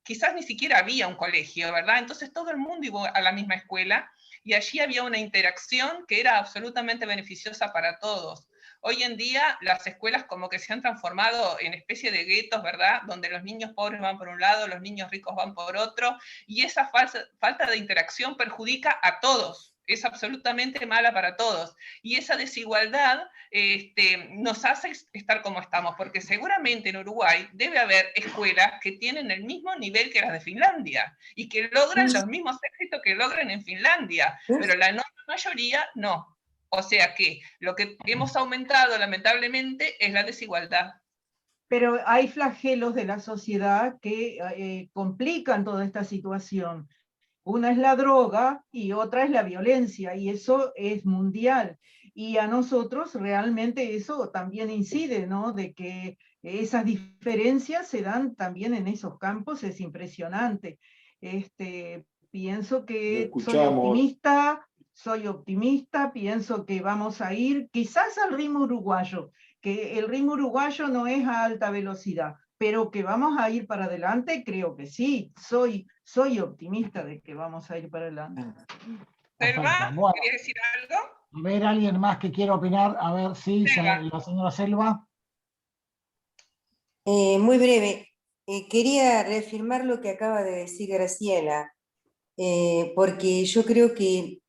quizás ni siquiera había un colegio, ¿verdad? Entonces todo el mundo iba a la misma escuela y allí había una interacción que era absolutamente beneficiosa para todos. Hoy en día las escuelas como que se han transformado en especie de guetos, ¿verdad? Donde los niños pobres van por un lado, los niños ricos van por otro, y esa falta de interacción perjudica a todos. Es absolutamente mala para todos. Y esa desigualdad nos hace estar como estamos, porque seguramente en Uruguay debe haber escuelas que tienen el mismo nivel que las de Finlandia y que logran los mismos éxitos que logran en Finlandia, pero la enorme mayoría no. O sea que lo que hemos aumentado lamentablemente es la desigualdad. Pero hay flagelos de la sociedad que complican toda esta situación. Una es la droga y otra es la violencia, y eso es mundial. Y a nosotros realmente eso también incide, ¿no? De que esas diferencias se dan también en esos campos, es impresionante. Pienso que soy optimista, pienso que vamos a ir quizás al ritmo uruguayo, que el ritmo uruguayo no es a alta velocidad, pero que vamos a ir para adelante, creo que sí, soy optimista de que vamos a ir para adelante. Selva, Bueno, ¿quería decir algo? a ver, alguien más que quiera opinar, a ver si la señora Selva. Muy breve, quería reafirmar lo que acaba de decir Graciela, porque yo creo que,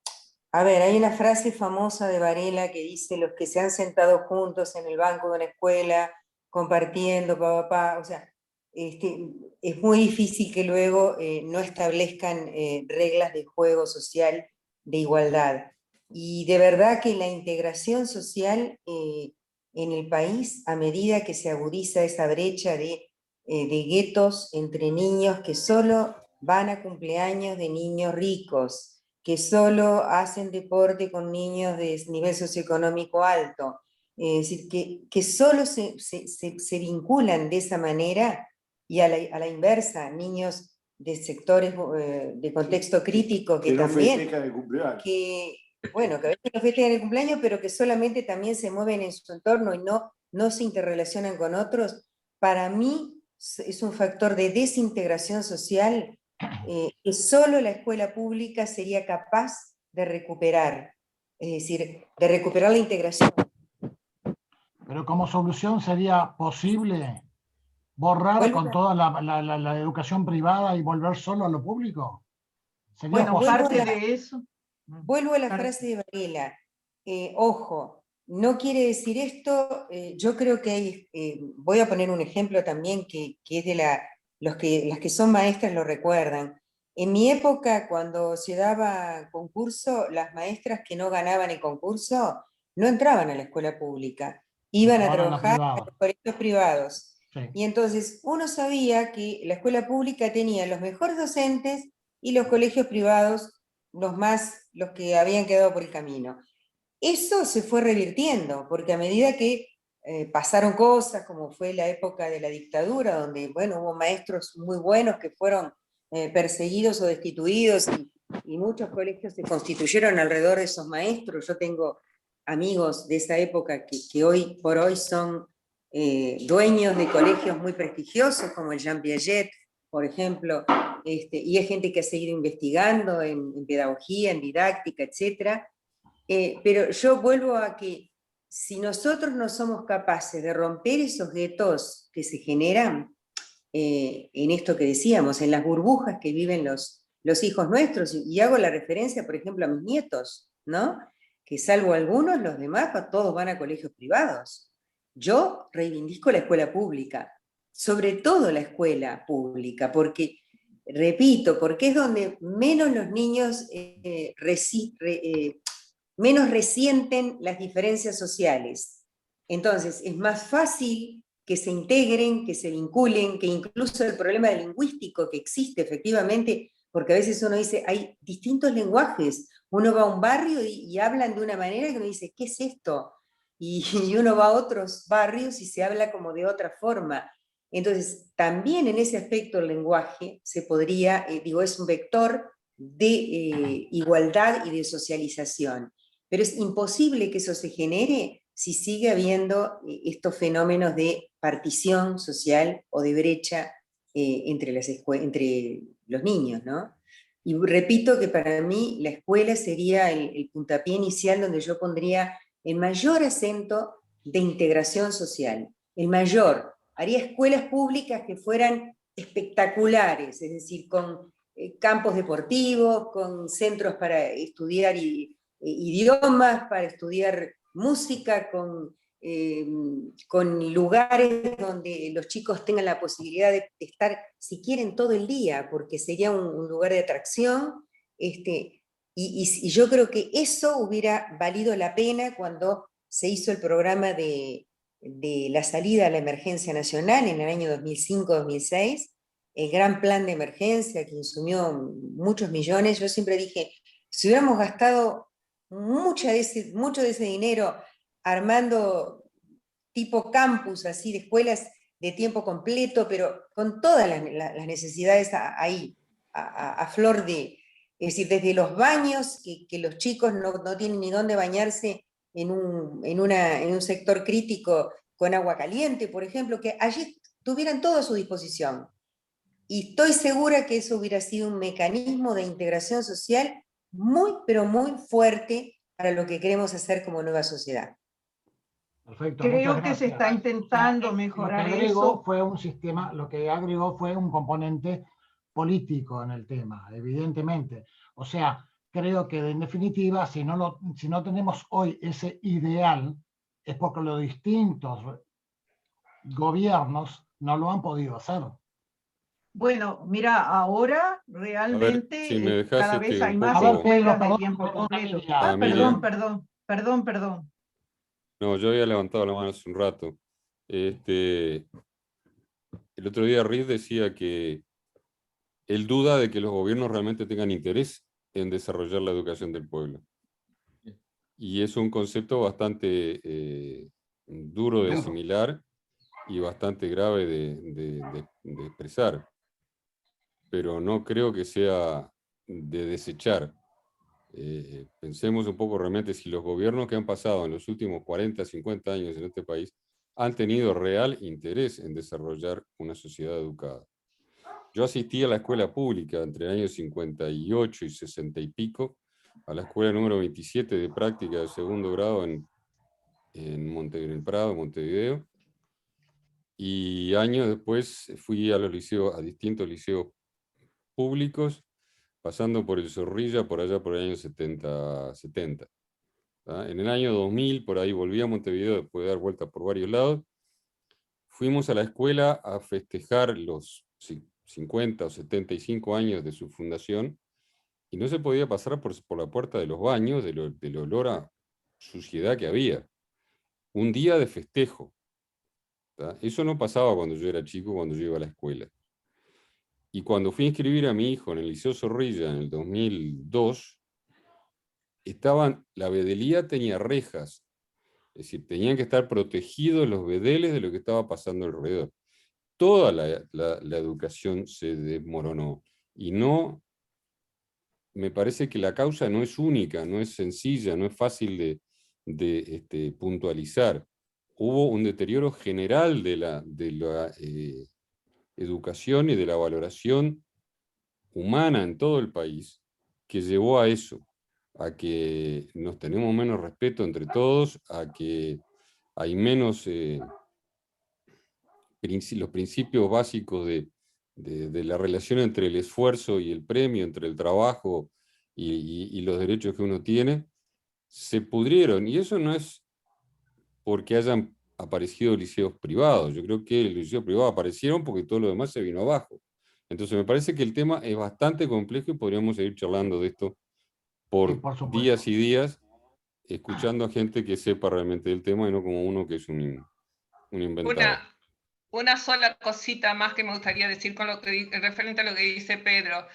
a ver, hay una frase famosa de Varela que dice: los que se han sentado juntos en el banco de una escuela, compartiendo, o sea, es muy difícil que luego no establezcan reglas de juego social de igualdad. Y de verdad que la integración social en el país, a medida que se agudiza esa brecha de guetos entre niños que solo van a cumpleaños de niños ricos, que solo hacen deporte con niños de nivel socioeconómico alto, es decir, que solo se vinculan de esa manera, y a la inversa, niños de sectores de contexto crítico que también... no festejan el cumpleaños. Bueno, que a veces no festejan el cumpleaños, pero que solamente también se mueven en su entorno y no se interrelacionan con otros, para mí es un factor de desintegración social que solo la escuela pública sería capaz de recuperar, es decir, de recuperar la integración. Pero como solución sería posible borrar con toda la educación privada y volver solo a lo público. ¿Sería Bueno, posible? parte de eso. Vuelvo a la frase de Varela. Ojo, no quiere decir esto, yo creo que hay, voy a poner un ejemplo también que es de las que son maestras lo recuerdan. En mi época, cuando se daba concurso, las maestras que no ganaban el concurso no entraban a la escuela pública, iban a trabajar en los colegios privados. Sí. Y entonces uno sabía que la escuela pública tenía los mejores docentes y los colegios privados los que habían quedado por el camino. Eso se fue revirtiendo, porque a medida que pasaron cosas, como fue la época de la dictadura, donde, bueno, hubo maestros muy buenos que fueron perseguidos o destituidos, y muchos colegios se constituyeron alrededor de esos maestros. Yo tengo amigos de esa época que hoy por hoy son dueños de colegios muy prestigiosos, como el Jean Piaget, por ejemplo, y hay gente que ha seguido investigando en pedagogía, en didáctica, etc. Pero yo vuelvo a que si nosotros no somos capaces de romper esos guetos que se generan en esto que decíamos, en las burbujas que viven los hijos nuestros, y hago la referencia, por ejemplo, a mis nietos, ¿no? Que salvo algunos, los demás todos van a colegios privados. Yo reivindico la escuela pública, sobre todo la escuela pública, porque, repito, porque es donde menos los niños menos resienten las diferencias sociales. Entonces, es más fácil que se integren, que se vinculen, que incluso el problema lingüístico que existe efectivamente, porque a veces uno dice, hay distintos lenguajes, uno va a un barrio y hablan de una manera que uno dice, ¿qué es esto? Y uno va a otros barrios y se habla como de otra forma. Entonces, también en ese aspecto el lenguaje se podría, es un vector de igualdad y de socialización. Pero es imposible que eso se genere si sigue habiendo estos fenómenos de partición social o de brecha entre los niños, ¿no? Y repito que para mí la escuela sería el puntapié inicial donde yo pondría el mayor acento de integración social, el mayor. Haría escuelas públicas que fueran espectaculares, es decir, con campos deportivos, con centros para estudiar idiomas, para estudiar música, con lugares donde los chicos tengan la posibilidad de estar, si quieren, todo el día, porque sería un lugar de atracción, y yo creo que eso hubiera valido la pena cuando se hizo el programa de la salida a la emergencia nacional en el año 2005-2006, el gran plan de emergencia que insumió muchos millones. Yo siempre dije, si hubiéramos gastado mucho de ese dinero armando tipo campus, así, de escuelas de tiempo completo, pero con todas las necesidades ahí, a flor de, es decir, desde los baños, que los chicos no tienen ni dónde bañarse en un sector crítico con agua caliente, por ejemplo, que allí tuvieran todo a su disposición. Y estoy segura que eso hubiera sido un mecanismo de integración social muy, pero muy fuerte para lo que queremos hacer como nueva sociedad. Perfecto, creo que se está intentando mejorar eso. Lo que agregó fue un componente político en el tema, evidentemente. O sea, creo que en definitiva, si no tenemos hoy ese ideal, es porque los distintos gobiernos no lo han podido hacer. Bueno, mira, ahora realmente si me dejas, cada vez hay más poco... escuelas de tiempo completo. Perdón. No, yo había levantado la mano hace un rato. El otro día Riz decía que él duda de que los gobiernos realmente tengan interés en desarrollar la educación del pueblo. Y es un concepto bastante duro de asimilar y bastante grave de expresar. Pero no creo que sea de desechar. Pensemos un poco realmente si los gobiernos que han pasado en los últimos 40, 50 años en este país han tenido real interés en desarrollar una sociedad educada. Yo asistí a la escuela pública entre el año 58 y 60 y pico, a la escuela número 27 de práctica de segundo grado en el Prado, Montevideo. Y años después fui a distintos liceos públicos, pasando por el Zorrilla por allá por el año 70. En el año 2000, por ahí volví a Montevideo después de dar vueltas por varios lados. Fuimos a la escuela a festejar los 50 o 75 años de su fundación, y no se podía pasar por la puerta de los baños del olor a suciedad que había. Un día de festejo. Eso no pasaba cuando yo era chico, cuando yo iba a la escuela. Y cuando fui a inscribir a mi hijo en el Liceo Zorrilla en el 2002, la bedelía tenía rejas, es decir, tenían que estar protegidos los bedeles de lo que estaba pasando alrededor. Toda la educación se desmoronó, y no, me parece que la causa no es única, no es sencilla, no es fácil de puntualizar. Hubo un deterioro general de la educación y de la valoración humana en todo el país, que llevó a eso, a que nos tenemos menos respeto entre todos, a que hay menos los principios básicos de la relación entre el esfuerzo y el premio, entre el trabajo y los derechos que uno tiene, se pudrieron. Y eso no es porque hayan aparecido liceos privados. Yo creo que los liceos privados aparecieron porque todo lo demás se vino abajo. Entonces me parece que el tema es bastante complejo, y podríamos seguir charlando de esto por días y días, escuchando a gente que sepa realmente del tema y no como uno que es un inventado. Una sola cosita más que me gustaría decir con referente a lo que dice Pedro.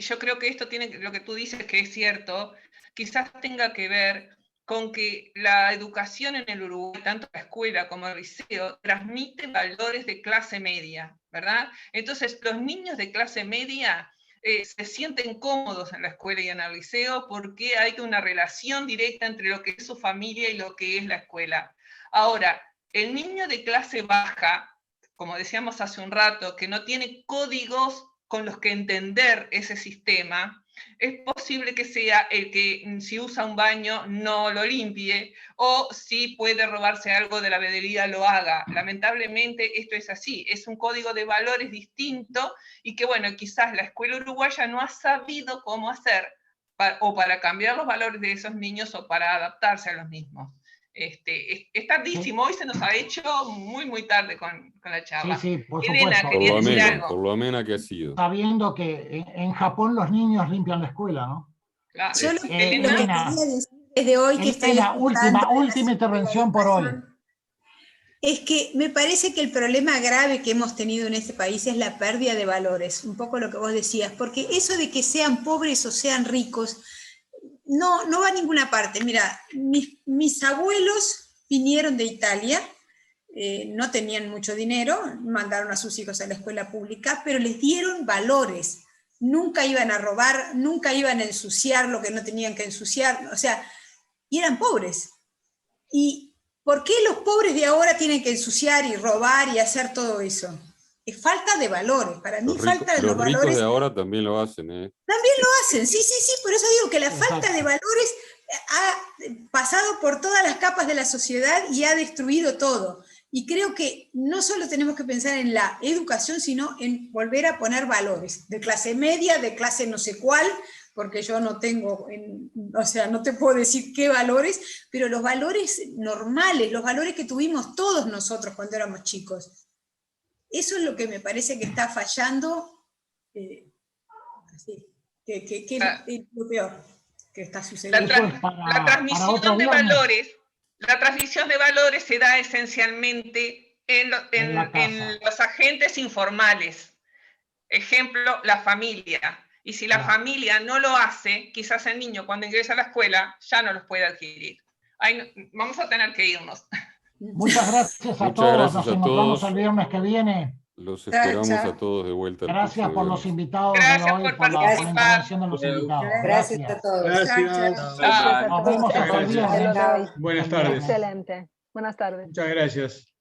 Yo creo que esto tiene, lo que tú dices que es cierto, quizás tenga que ver con que la educación en el Uruguay, tanto la escuela como el liceo, transmite valores de clase media, ¿verdad? Entonces, los niños de clase media se sienten cómodos en la escuela y en el liceo porque hay una relación directa entre lo que es su familia y lo que es la escuela. Ahora, el niño de clase baja, como decíamos hace un rato, que no tiene códigos con los que entender ese sistema, es posible que sea el que si usa un baño no lo limpie, o si puede robarse algo de la bedelía lo haga. Lamentablemente esto es así, es un código de valores distinto, y que bueno, quizás la escuela uruguaya no ha sabido cómo hacer o para cambiar los valores de esos niños o para adaptarse a los mismos. Es tardísimo, hoy se nos ha hecho muy tarde con la charla. Sí, por Elena, supuesto. quería decir algo. Por lo amena que ha sido. Sabiendo que en Japón los niños limpian la escuela, ¿no? Claro. Yo lo que Elena, quería decir desde hoy que estoy Elena, escuchando última intervención por hoy. es que me parece que el problema grave que hemos tenido en este país es la pérdida de valores, un poco lo que vos decías, porque eso de que sean pobres o sean ricos no va a ninguna parte. Mira, mis abuelos vinieron de Italia, no tenían mucho dinero, mandaron a sus hijos a la escuela pública, pero les dieron valores. Nunca iban a robar, nunca iban a ensuciar lo que no tenían que ensuciar, o sea, y eran pobres. ¿Y por qué los pobres de ahora tienen que ensuciar y robar y hacer todo eso? Es falta de valores. Para mí falta de los valores. Los ricos de ahora también lo hacen, ¿eh? También lo hacen, sí, por eso digo que la falta de valores ha pasado por todas las capas de la sociedad y ha destruido todo. Y creo que no solo tenemos que pensar en la educación, sino en volver a poner valores, de clase media, de clase no sé cuál, porque yo no tengo, o sea, no te puedo decir qué valores, pero los valores normales, los valores que tuvimos todos nosotros cuando éramos chicos. Eso es lo que me parece que está fallando, que es lo peor que está sucediendo. La transmisión de valores. La transmisión de valores se da esencialmente en los agentes informales. Ejemplo, la familia. Y si la familia no lo hace, quizás el niño cuando ingresa a la escuela ya no los puede adquirir. Vamos a tener que irnos. Muchas gracias a todos. Nos encontramos el viernes que viene. Los esperamos a todos de vuelta. Gracias por los invitados de hoy, por la intervención de los invitados. Gracias a todos. Gracias. Nos vemos el viernes. Buenas tardes. Excelente. Buenas tardes. Muchas gracias.